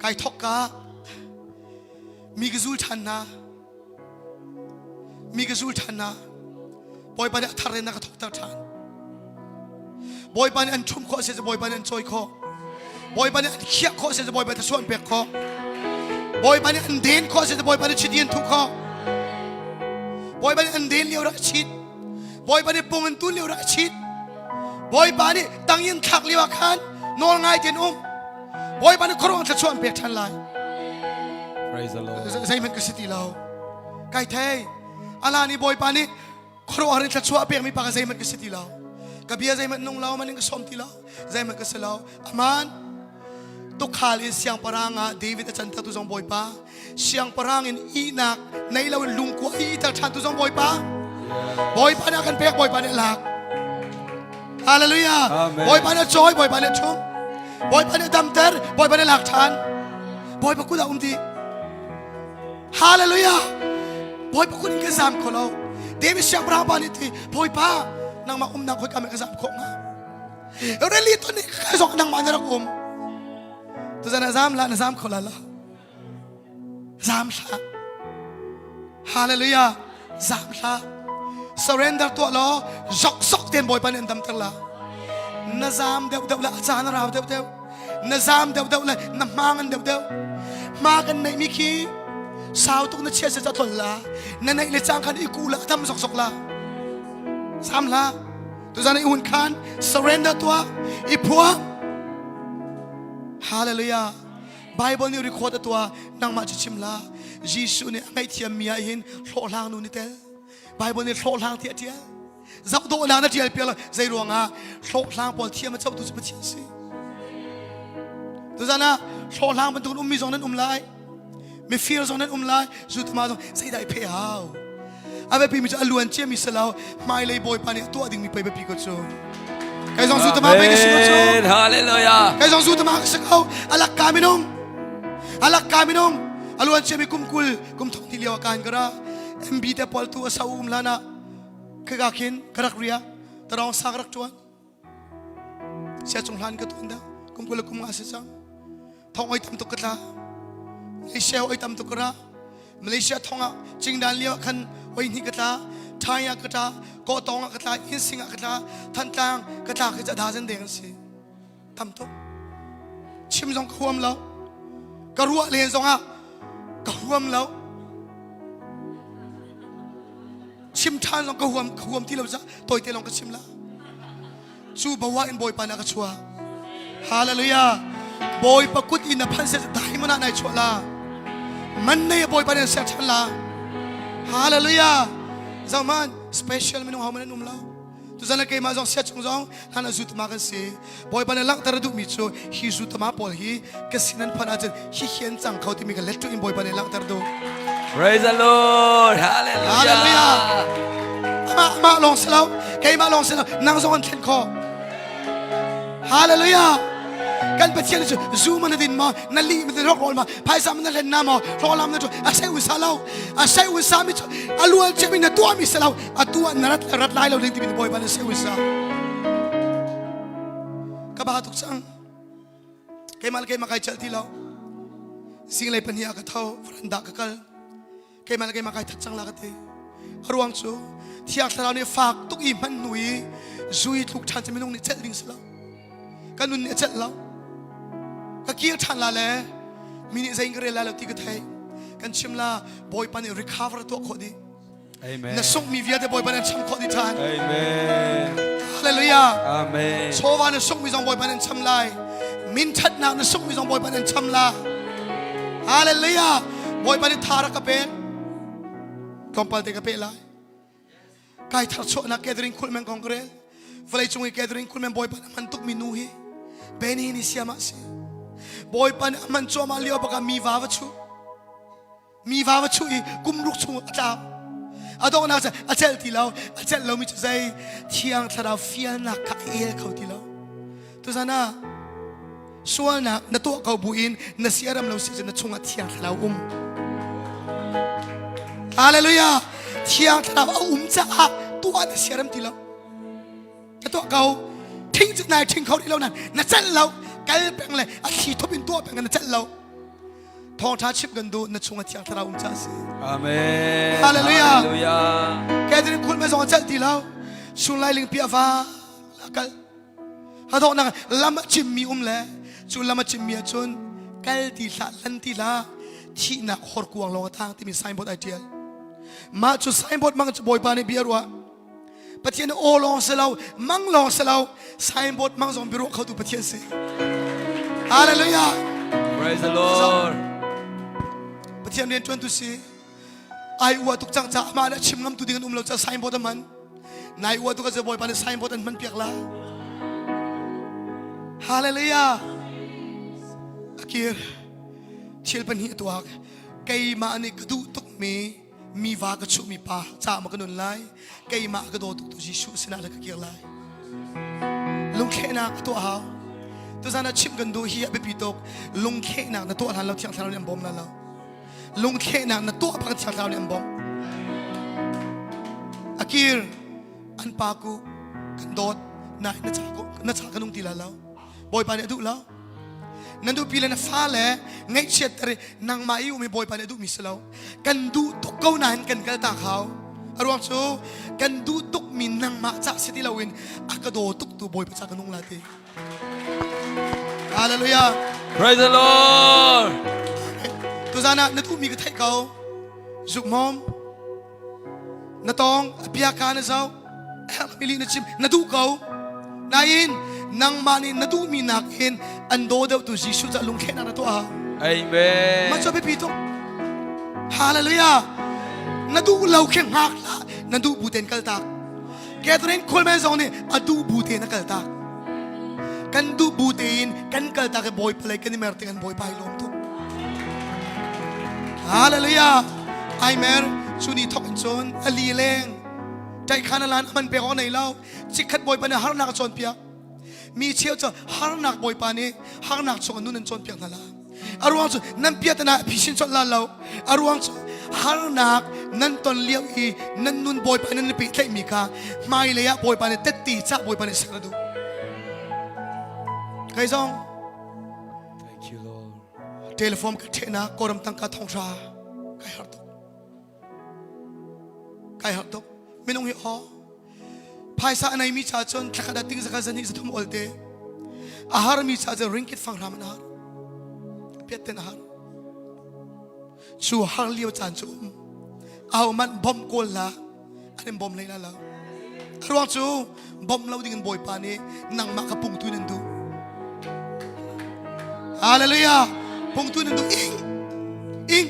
kai thok ka mi gazul than na boy pa ni thar na ka thok tar than boy pa ni an thum kho se boy pa ni an choi kho boy pa ni an khia kho se boy pa ta suan pek kho boy pa ni an den kho se boy pa ni chidien thu kho boy pa ni an den liu ra chit boy pa ni pung an tu liu ra chit boy pa ni tang yin thak liu khan nol ngai ten boy pa ni khorong ta suan pek than lai Praise the Lord. zai men ka siti lao kai thai ala ni boy pa ni khoro arin ta chua pek mi pa ka zai men ka siti lao kabia zai men nong lao maning ka som ti lao zai men ka selao aman to khali siang paranga David achan ta tu jong boy pa siang parang in inak nei lo lung ko I ta than tu jong boy pa na kan pek boy pa ne lak hallelujah Amen. boy pa ne joy boy pa ne thum boy pa ne dam ter boy pa ne lak than boy pa ku da ti hallelujah boy pa ku ning ka zam ko lo David siang parang pa ni ti boy pa nang ma na ko ka me ka zam ko nga really to ni ka sok nang ma na tu zana zam la na zam khola la zam sa hallelujah zam sa surrender to lo zok sok ten boy pan endam terla na zam dew dew la achana raw dew dew na zam dew dew la na mangan dew dew magan nei mi ki saw tuk na che sa thol la na nei le chang khan ikula tham sok sok la zam la tu zana I un khan surrender to ipua hallelujah Bible ni record atwa nang ma chichimla Jesus ni ngai thiam mia hin hlo lang nu ni tel Bible ni hlo lang ti atia zau do la na tial pela zai ruanga hlo lang pol thiam ma chau tu pa chi si tu zana hlo lang ban tu mi zong nan lai me fear zong nan lai zut ma zong sai dai pe hao ave pi mi cha aluan che mi salao mai lei boy pa ni tu ading mi pe pi ko cho kai zong zut ma pe ke si ko cho Amen. Hallelujah. kai zong zut ma ke sakau alak kaminong aluan che mi kumkul kum thong ti liaw kan gara mb te pol tu sa lana kagakin karak ria tarong sakrak chuan sia chung hlan ka tunda kumkul kum nga se chang thong oi tam tu katla Malaysia oi tam tu kara Malaysia thonga chingdan liaw khan oi ni katla thaya kata ko tonga katla insinga katla thantang katla ka da jan deng si tam to chim jong khuam lo karua len zong a khuam lo chim than long khuam ti lo za toy te long ka chim la chu bawa in boy pa na ka chua hallelujah boy pa kut in na phan se dai mana nai chua la man nei boy pa ne se than la hallelujah zaman special minung ha man la tu zana ke ma jong sia chung jong hana zut ma kan se boy pa ne lang tar du mi chu hi zut ma pol hi ke sinan phana chen hi hian chang khau ti mi ka let tu in boy pa ne lang tar du Praise the Lord. Hallelujah. ma long selo ke ma long selo nang zong an kho hallelujah kan pathian chu zoom na din ma na li mi rok rol ma phai sam na len na ma rolam na chu asai u salau asai u sami chu alual chemi na tua mi salau atua narat rat lai lo ding ti boy ba na se u sa ka ba tuk sang ke mal ke ma kai chal ti lo sing lai pania ka thau franda ka kal ke mal ke ma kai thak chang la ka te ruang chu thiak thara ni fak tuk I man nui zui tuk than chemi nong ni chel ding salau kanun ni chel lo ka kia than la le mini zain gre la lo ti ka thai kan chimla boy pan recover to khodi Amen. na song mi via de boy pan cham khodi than Amen. hallelujah Amen. chowa na song mi jong boy pan cham lai min that na song mi jong boy pan cham la hallelujah boy pan thara ka pen kompal te kapela kai thar cho na gathering kul men kongre valai chungi gathering kul men boy pa man tuk minuhi beni ni siama si boy pa man cho ma lio baka mi wa chu i kumruk chu ta adong na achel ti lao achel lo mi chai thiang thara fial na ka el khau ti lao tu sana sual na to kau buin na siaram lo si na chunga thiang thara hallelujah thiang thara cha tu an siaram ti lao na to kau thing chu nai thing khau ti lao na chal lao kal peng le a thi thopin to peng na chal lao thong tha chip gan du na chunga thiang thara cha si Amen. Hallelujah. Hallelujah. Gathering kul me zong chal ti lao chung lai ling pia va kal ha na lama chim mi le chu lama chim mi chun kal ti la lan ti la thi na khor kuang long thang ti mi signboard ideal ma chu signboard mang boy pa ni biarwa pathian o long selau mang long selau signboard mang zong biro khau tu pathian se hallelujah Praise the Lord. pathian ren tuan tu si ai wa tuk chang cha ma na chim ngam tu ding lo cha signboard man nai wa tu ka boy pa ni signboard an man piak la hallelujah akir chil pan hi tu ak kai ma ni kadu tuk mi va ka chu mi pa cha ma kanun lai kai ma ka do tuk tu jisu sina la ka kir lai lung khe na ka to ha tu sana chim gan do hi be pitok lung khe na to han lo thiang thang ni bom la lo lung khe na to pa ka thiang thang ni bom akir an pa ku kan dot na cha kanung ti la lo boy pa ne du lo nandu pila na fale ngai chet tare nang mai u mi boy pa ne du mi selo kan du to ko nan kan kal ta khao arwang chu kan du tuk min nang ma cha siti lawin akado tuk tu boy pa cha kanung la te hallelujah Praise the Lord. tu zana na tu mi ka thai kau zuk mom na tong apia ka na zau mili na chim na du kau nain nang mani na du mi nakin ando daw tu jisu cha lung khe na to a Amen. ma cho be pito hallelujah na du lau khe ngak la na du buten kal tak gathering khol me zong ni adu buten na kal tak kan du buten kan kal tak boy play kan mer ting boy pai lom tu hallelujah ai mer chuni thok chon ali leng tai khana lan man pe ho nei lau chikhat boy pa na har na chon pia mi chiao cho har nak boy pa ni har nak chong nun chon pia na la arwang chu nan pia ta na phishin chon la lau arwang chu har nak nan ton liao I nan nun boy pa nan pi tlai mi ka mai le ya boy pa ni tet ti cha boy pa ni sa du kai zong Thank you, Lord. telephone ka thena koram tang ka thong ra kai har to minung hi ho paisa anai mi cha chon thakada ting zaka zani zathum olte ahar mi cha je ringkit fang ram na peten har chu har liu chan chu aw man bom kol la anem bom leina la arwang chu bom lo ding boy pa ni nang ma ka pung tu nan du hallelujah pung tu nan du ing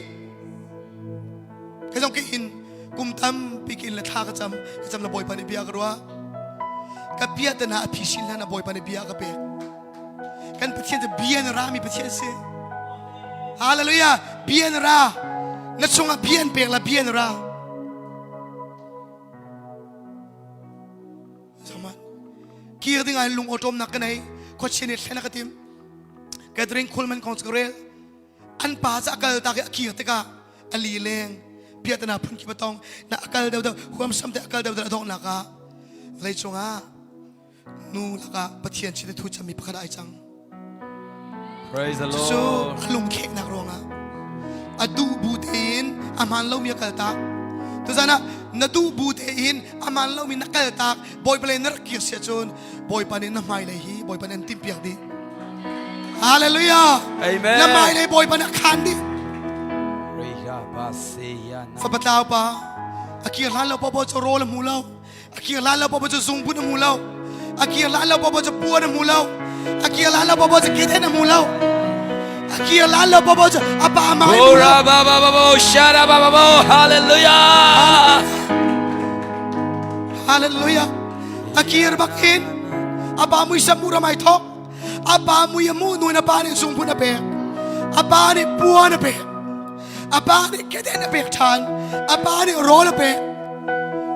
ka jong ke in kum tam pikin la tha ka cham la boy pa ni bia garwa ka pia ta na aphisil na boy pa ni bia ka pe kan pathian de bian ra mi pathian se hallelujah bian ra na chunga bian pe la bian ra sama kir ding ai lung otom na kanai ko chine thena ka tim gathering khulman consecrate an pa cha kal ta ka kir te ka ali leng pia ta na phun ki batong na akal daw huam sam te akal daw dong na ka lai chunga nu la ka pathian chine thu chami pakhada ai chang Praise the so Lord. lung khek na ronga adu butin aman lo mi kal tak to zana na du butin aman lo mi nakal tak boy pale ner ki se chon boy panin na mai lai hi boy panin tim piak di hallelujah Amen. na mai lai boy pan khan di Riha Basia. fa bataw pa akir lan lo po cho rol mu lo akir lan lo po cho zung bu mu lo akir lan lo po cho pu na mu lo akir lan lo po cho kete na mu lo Akia lalo babo apa amai Ora baba babo, shara baba babo. Hallelujah. Hallelujah. Akir bakin. Apa mu samura mai thok. Apa mu yamu nu na bani sumpu na pe. Apa ni puan na pe. Apa ni keden na pe than. Apa ni roll na pe.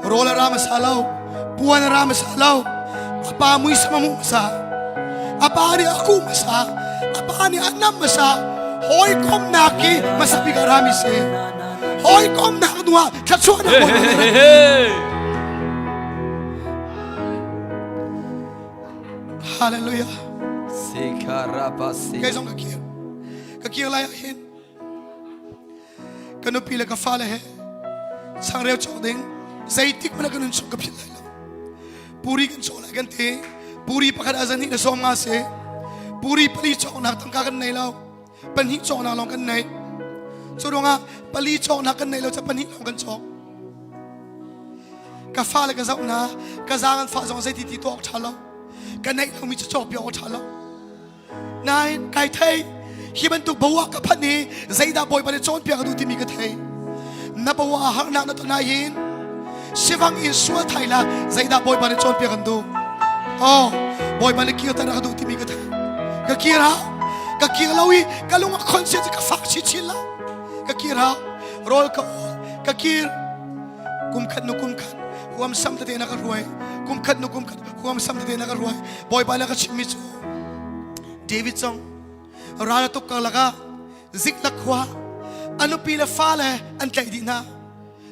Roll ram salau. Puan ram salau. Apa mu samamu masa. Apa ni aku masa. Apa ni anam masa. Hoi kom naki masabi garami se. Hoi kom nak dua. Chachuan na po. Hallelujah. Guys, ang kakir layahin. Kano pila ka fala hai. Sang reo chok ding. Zaitik mana kanun chok kapil layla. Puri kan chok lagan te. Puri pakad azan ni na som nga se. Puri pali chok nak tangka kan nay lao. Panhi chok na long kan nay. So do nga pali chok na kan nay lao sa panhi long kan chok. Ka fala ka zao na. Ka zangan fa zong zaitik tito ak chalaw. Cái này không biết cho biểu trả lời. Này cái thầy khi mình tụt bảo các bạn này dây đã bồi vào chốn biểu đủ tìm cái thầy. Na bảo hàng nặng nó tụi này hin. Sivang in suốt thầy là dây đã bồi vào chốn biểu đủ. Oh bồi vào kia ta đã đủ tìm cái thầy. Cái kia lâu ý cái lúc mà concert cái phát chỉ chỉ là cái kia ha roll cái kia kum khát huam sam ta na ka ruai kum khat huam sam ta na ka ruai boy bala ka chimi chu David song rala to ka laga zik lakwa anu pila fale an kai di na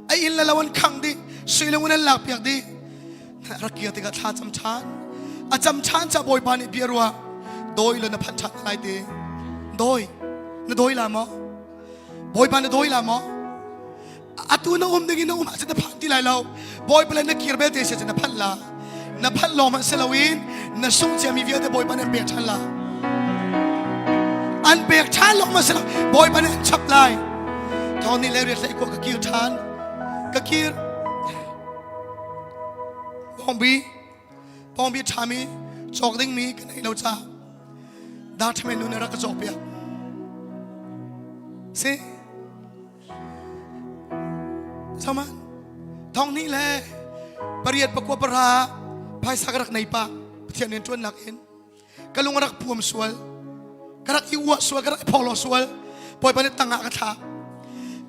ai in lalawan khang di suilawan an lak piak di rakia te ka tha cham chan cha boy pani biarwa doi lo na phan chat lai te doi na doi la mo boy pani doi la mo atu na ding na sa na phan ti lai lo boy pala na kirbe te sa na phan la na phan lo man selawin na sung cha mi via te boy pan an bek chan la an bek chan lo ma selaw boy pan an chap lai thon ni le re sai ko ka kir than ka kir bong bi thami chok ding mi ka nei lo cha da thame nu na ra ka chok pia se sama thong ni le pariat pakwa para pai sakarak nei pa thian nen tuan lak in kalung rak puam sual karak iwa sual karak polo sual poi pan tanga ka tha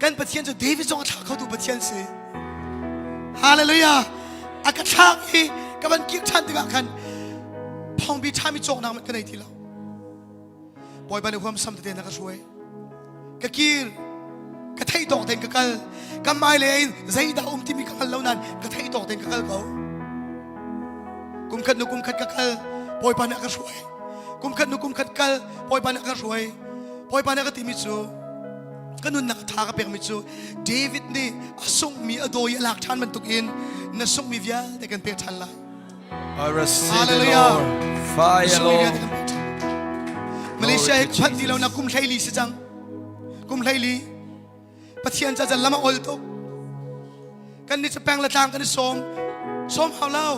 kan pathian cho David jong tha khau tu pathian se hallelujah akatha ki kaban ki than ti ka kan phong bi thami chok na man ka nei ti lo poi pan huam sam te na ka suai ka kir ka thei tok ten ka kal ka mai le zai da ti mi ka kal lo nan ka thei tok ten ka kal ko kum khat ka kal poi pan ka suai kum khat kal poi pan ka suai poi pan ka ti mi chu kanun na tha ka pek mi chu David ni asung mi adoi lak than man tuk in na sung mi via te kan pe than la I receive it, hallelujah Lord. Fire, Lord. Malaysia ek phat di lo na kum thaili si jang kum thaili pathian cha lama ol to kan ni chapang la tang kan som hau lao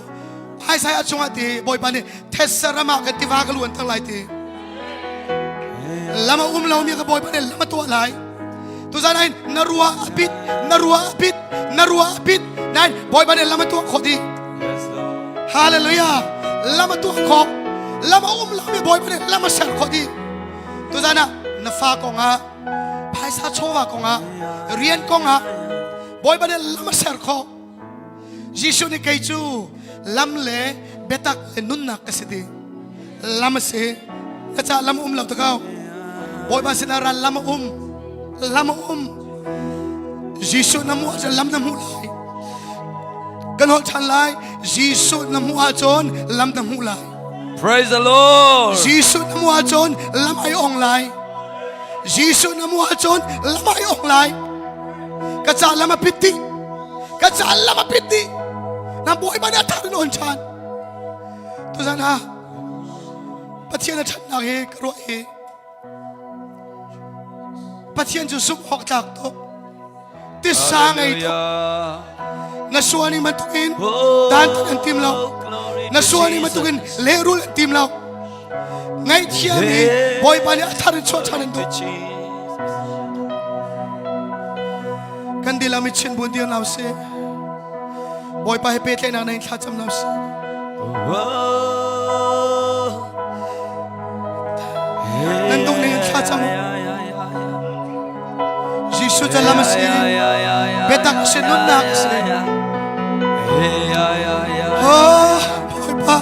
hai sai achunga ti boy pani thesarama ka ti wa ka luan tang lai ti lama lao mi ka boy pani lama to lai tu zanai narua apit nai boy pani lama to khodi hallelujah lama to khok lama lao mi boy pani lama sar khodi tu zana na fa ko nga phai sa chowa ko nga rian ko nga boy pani lama sar kho Jisu ni kai chu lam le betak le nun na kasidi lam se acha lam lau takau boy ba sina ran lam Jisu namu acha lam namu lai kan ho chan lai Jisu namu achon lam namu lai Praise the Lord. Jisu namu achon lam ai ong lai Jisu namu achon lam ai ong lai kacha lam piti na boy ba na tar non chan tu sana pathian na chan na he kro he pathian ju suk hok tak to ti sang ai to na suani matukin dan tan tim law na suani matukin lerul tim law ngai thiami boy pani atharin cho chanin do kandila mi chin bun dia naw se boy pa he petle na nai thla cham naw se nan dong ning thla cham jisu jalam se betak se nun nak se oh boy pa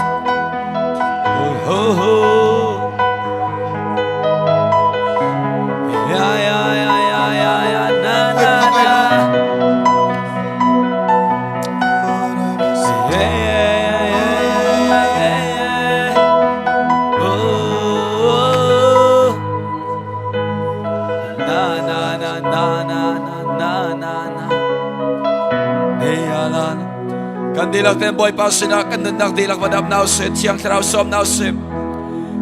Kan dilak ten boy pa sina kan nak dilak madam now sit siang thrau som now sim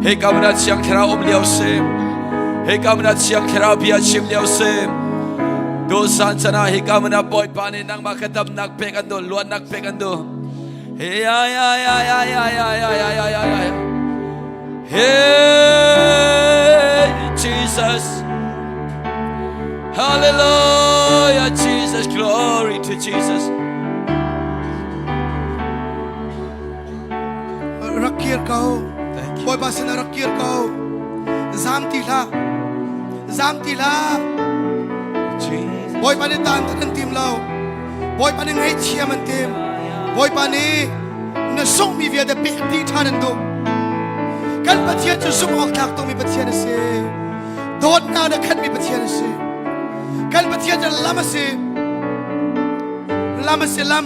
he kamunat siang thrau liao sim he kamunat siang thrau bia chim liao sim do san sana he kamunat boy pa ni nang makadam nak pek ando luan nak pek ando he hey Jesus hallelujah Jesus glory to Jesus rakir kau boy pa sina rakir kau zam tila boy pa ni tan tan tim lao boy pa ni ngai chia man tim boy pa ni na song mi via de pe ti thanan do kan pathia chu sum ok thak to mi pathia na se dot na da khat mi pathia na se kan pathia ja lama se lam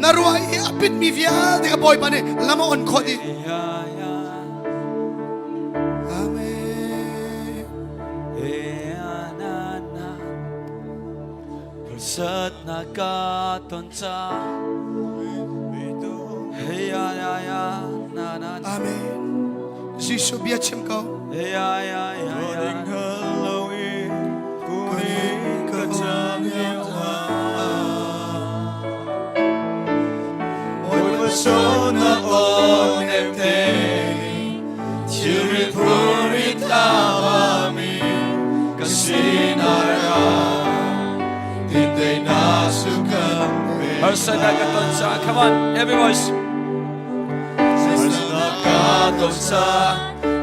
naruai apit mi via de boy pa ni lama on khodi Sat nakatonsa hey ya na amen jisu biachim kau hey ya Sona on everything Chiri puritawami Kasinara Dinde nasukan Sat nakatonsa come on every voice Nakatonsa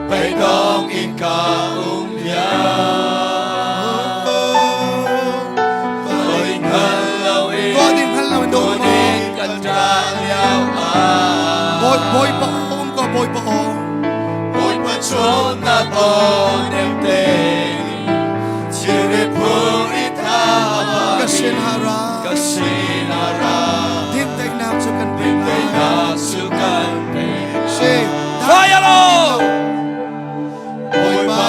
Paidong ikaumya Goding halawin Goding kandraliao Boy pa om ka boy pa om Boy pa chon na on everything Chiri puritawami Kasinara Dinde nasukan Say fire Lord Boy pa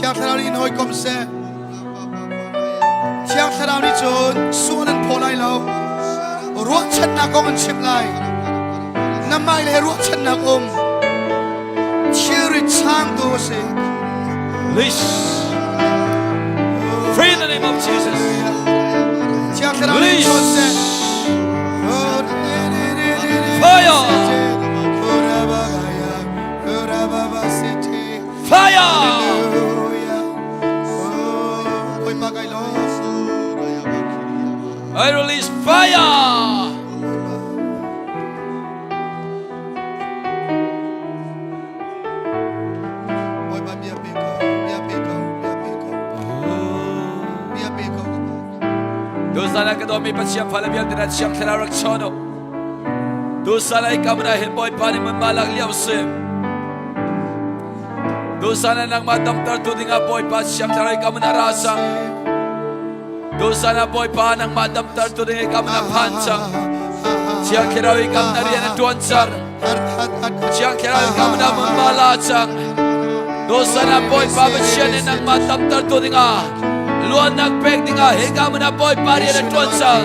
Tiang tharau ni hoi kom se Tiang tharau ni chun suan an polai lau ruak chat na kong an chim lai namai le ruak chat na kong chiri chang do se Release free in the name of Jesus Tiang tharau ni chun se fire fire I release fire. Dosa na kadomi pasyam palabiang dinat siyang telarak chono. Dosa na ikaw na himboy pa rin mamalak liyaw sim. Dosa na nang madamtar tuding apoy pa siyang telarak ikaw na rasang. Doon sana boy pa nang madamtar to rin ikaw na pansang. Siyang kiraw ikaw na riyan at tuwansang. Siyang kiraw ikaw na mamalatsang. Doon sana boy pa ba siya nang madamtar to rin nga. Luan nagpeg din nga. Ikaw na boy pa riyan at tuwansang.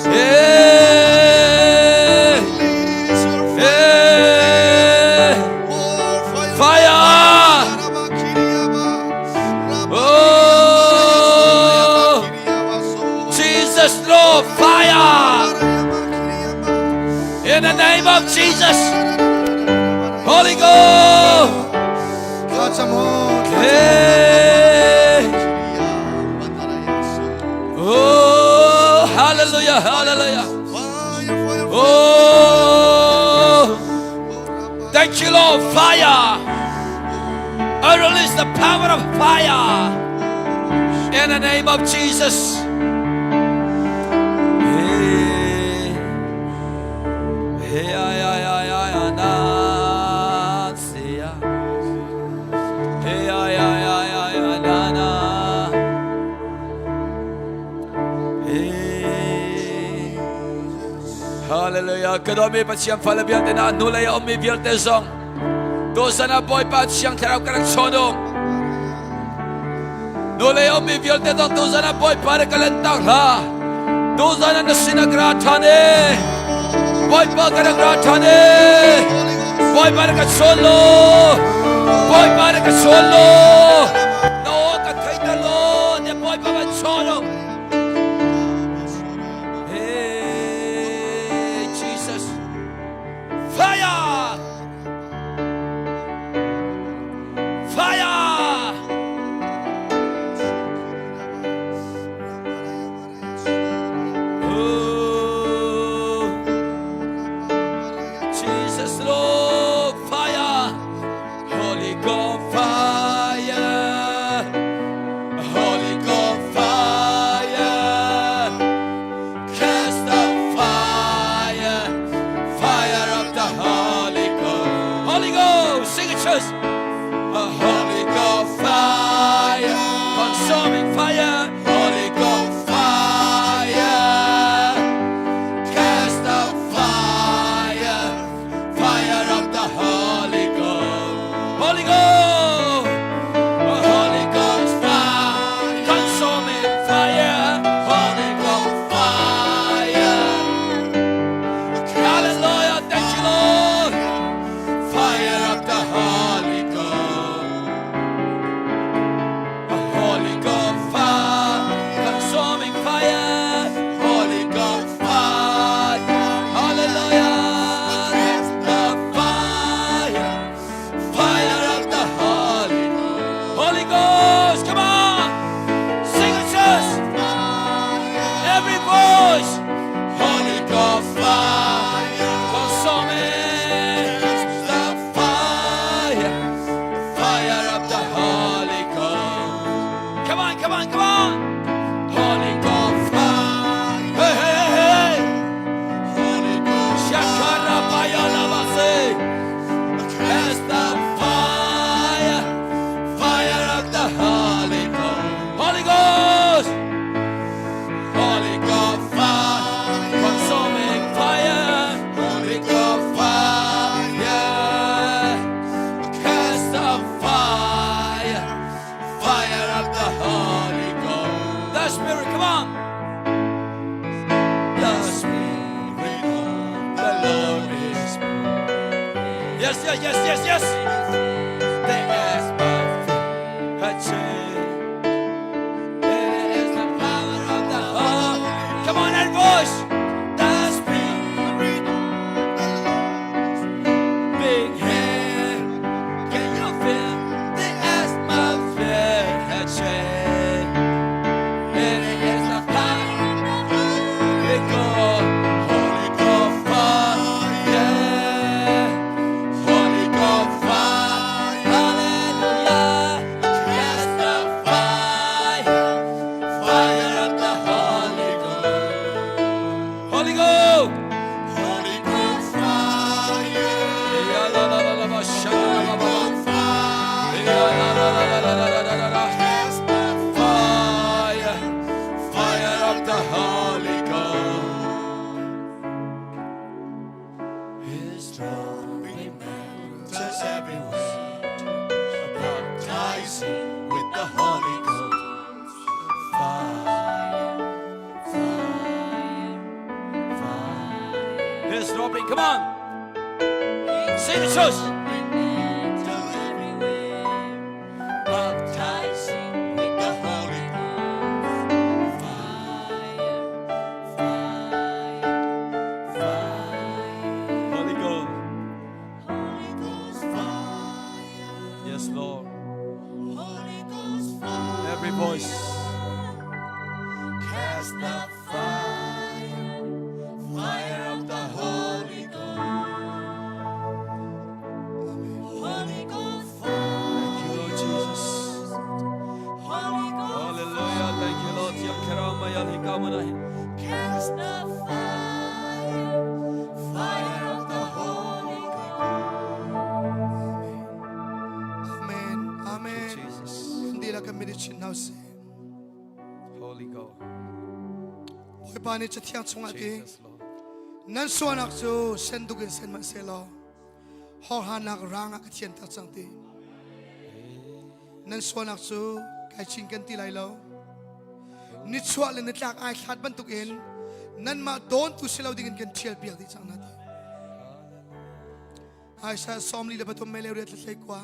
Hey! Hey! Fire! Oh! Jesus, Lord, fire! In the name of Jesus, Holy Ghost! Hey! Oh, hallelujah, hallelujah! Oh! Thank you, Lord, fire! I release the power of fire in the name of Jesus. Hey, hey, ay, ay, ay, ay, na, siya. Hey, ay, ay, ay, ay, na. Hey, hallelujah. Kadami pa siyang falabihan din na nulay o may biyertesong. Dosa na boy pa siyang taraw ka ng sodong. Nulay o may biyertesong. Dosa na boy pa rin kalentang ha. Dosa na nasinagratan eh. Boy pa ka nagratan eh. Boy pa rin ka solo. Boy pa rin ka solo. No, katay na lo. De boy pa man solo. Hey, Jesus. Fire! Fire! Oh, Jesus, Lord, fire! Holy Ghost, fire! Holy Ghost, fire! Cast the fire, fire of the Holy Ghost. Holy Ghost, sing it, church. A Holy Ghost fire, consuming fire, Holy Ghost fire, cast the fire, fire of the Holy Ghost, Holy Ghost, a Holy Ghost fire, consuming fire, Holy Ghost fire, hallelujah, thank you Lord, fire of the Holy Ghost. Holy Ghost the Holy Ghost. Here's Robin, come on. Sing the church. Baptizing with the Holy Ghost. Holy Ghost. Holy Ghost fire. Yes, Lord. Holy Ghost fire. Every voice. Cast the fire. Fire of the Holy Ghost. Holy Ghost fire. Thank you, Lord Jesus. Holy Ghost Hallelujah. Thank you, Lord. Yang kerama yang hikamanahin. cast the fire. Fire of the Holy Ghost. Amen. Amen. Jesus. Hindi lang kami dito sinawsi. Holy Ghost. Boy pa ni chatiyang tsungati. Jesus, Lord. Nan suanak su sendugin sen maselo. Horhanak ranga katien tatsangti. Nan suanak su kai chingkan tilay lo. Nitsua le nitlak ay khat bantukin. Nan ma don tu silaw dingin kan tiel biak di chang nati. Ay sa somli le batum mele uriat le kwa.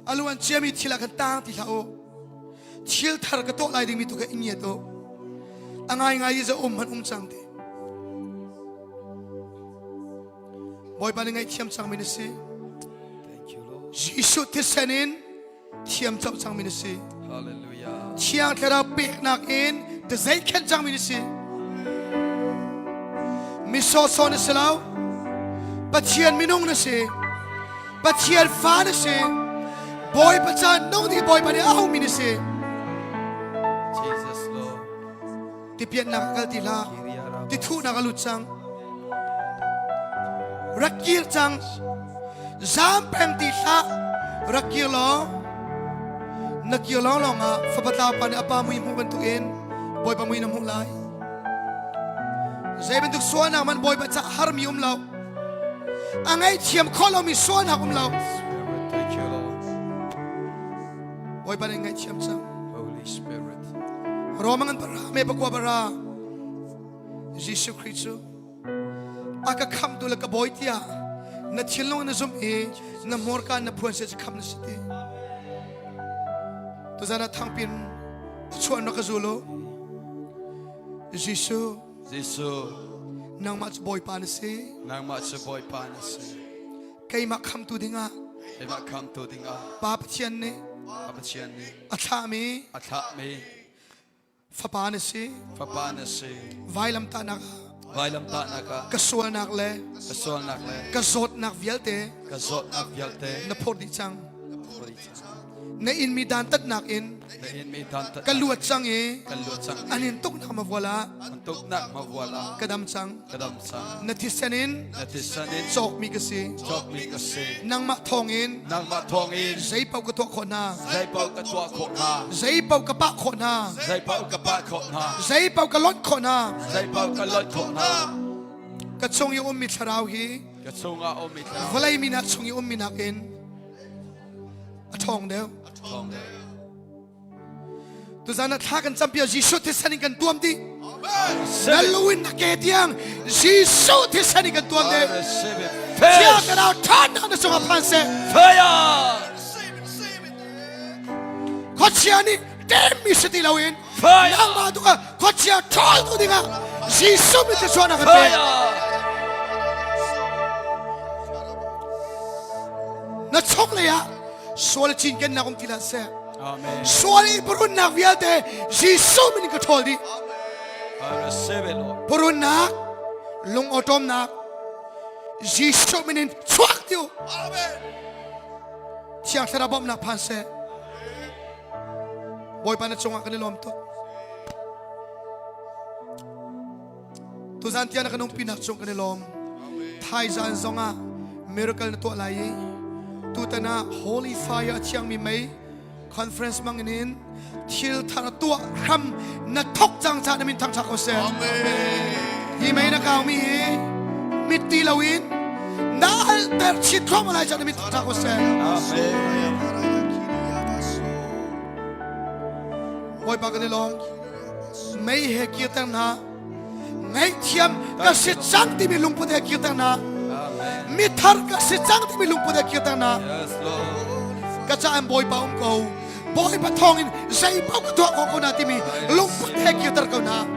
Aluan chemi tila kan tang ti lao. Tiel thar ka to lai ding mi tu ka inye to. Angay ngay sa man chang ti. Boy pa ngay tiam chang minisi. Thank you, Lord. Jisu tisanin tiam chang chang minisi. Hallelujah. Chiang kara pek nak in the zay ken chang minisi. Miso so na silaw. Patian minong na si. Patian fa na si. Boy pa chan nong di boy pa ni aw minisi. Jesus, Lord. Tipian nakakal tila. Kiriara. Titu nakalutsang. Rakir chang. Zampeng tila. Rakir lo. Nakir lo lo nga. Fapatapan apa mo yung bantuin. Boy pa mo yung namulay. Zay bentuk suan naman boy pa sa haram yung umlaw. Angay tiyam kolo mi suan ha umlaw. Spirit, thank you, Lord. Boy pa rin ngay tiyam chang. Holy Spirit. Romangan para, may pagwa para. Jesus Christo. Aka kam tu ka boy tiya. Na tilong na zoom na morka na puan sa kam na siti. To zana tangpin chuan na kazulo. Jesus Jesus. nang mats boy pa na si. Nang matcha boy panas. Kay makam tu dinga. Ema kam to dinga. Papatiyan ni. Abachian ni. Atami. Atak me. Fapanasi. Fapanasi. Vailam tanaka. Vailam tanaka. Kasuan nakle. Kasuan nakle. Kazot nak vielte. Kazot nak yalte. Na pordi chang. Na in mi dantat nak in. Dahin may tantat. Kaluat chang Kalut sang. Anintok nak mawala. Antok nak mawala. Kadam chang. Kadam sang. Natisanin. Natisanin. Sok mi kasi. Chok mi kasi. Nang matongin. Nang matongin. Zay pau katok ko na. Zay pau katwa ko na. Zay pau kapak ko na. Zay pau kapat ko na. Zay pau kalot ko na. Zay pau kalot ko na. Katsong yung umit sarawhi. Katsunga o mitra. Walay minat sung yung uminakin. Atong daw. Tong. Tu zana thakan champia Jisu tisanin kan tuam di. Naluin na ketiyang Jisu tisanin kan tuam di. Receive it. Siya Fish. ka daw tanda na sunga panse. Fire. Kotsiya ni demi sa tilawin. Fire. Nang mga ka kotsiya tol ko di nga. Jisu mi tiswa na kape. Fire. Na chok le ya. Suwal chinken na kong tilase. Amen. Suwal ipurun na viate. Jisu mi ni katol di. I receive it, Lord. Purun na. Lung otom na. Jisu mi ni chwak diyo. Siyang sarabom na panse. Boy pa na chunga kanilom to. Tuzan tiyan na kanong pinakchong kanilom. Thai zan zonga. Miracle na to alayi. Tuta na holy fire at siyang mimay. Conference manginin. Til taratua ram na tok jang sa namin tang chako se. Himay na kao mi mitilawin. Na alter chitro malay sa namin tang chako se. Amen. boy pa kanilong may hekitang na ngay tiam kasi chang ti milungput hekitang na mithar kasi chang ti milungput hekitang na Yes, Lord. kacaan boy pa ko boy pa thongin say pa ko na ti mi lungput hekitar ko na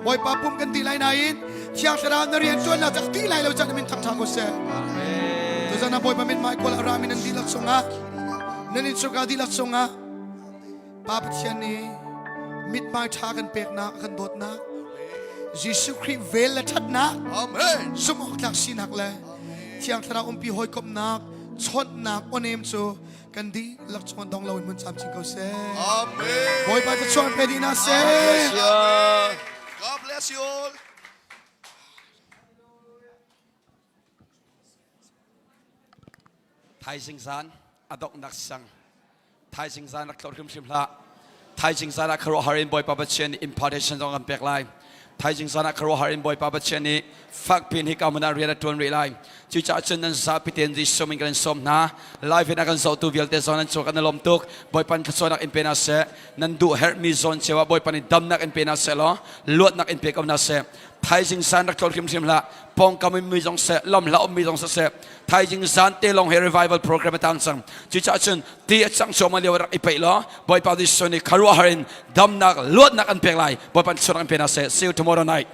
boy pa pum kan tilay nain tiang sara na riyan tuan na tak tilay lo chan min tak ko se to sana boy pa min mai ko rami ng dilak songa nanin suga dilak songa papat siya ni mit mai thakan pek na kan dot na Jesus Christ vel la that na amen sumok tak sinak le tiang sara umpi hoy kop na chot na onem chu kan di lak chon dong lo mun cham ching ko se amen boy pa chon pedi na se God bless you all. Thai sing san adok nak sang Thai sing san nak klor kum sim la Thai sing san nak karo harin boy papa chen impartation dong kan pek lai Thai sing san nak karo harin boy papa chen ni fak pin hi kamana ria tuan ri lai chu cha chen nan sa piten ji soming kan som na live in akan so tu vial te son an so kan lom tuk boy pan so nak in pena se nan du her mi zon chewa boy pan dam nak in pena se lo luat nak in pe kam na se Thai sing san nak klor kum sim la pong kam mi jong se lom la mi jong se Thai sing san te long he revival program tang sang chu cha chen ti sang so ma le rak ipai lo boy pa dis so ni karo harin dam nak luat nak an pe lai boy pan so nak in pena se see you tomorrow night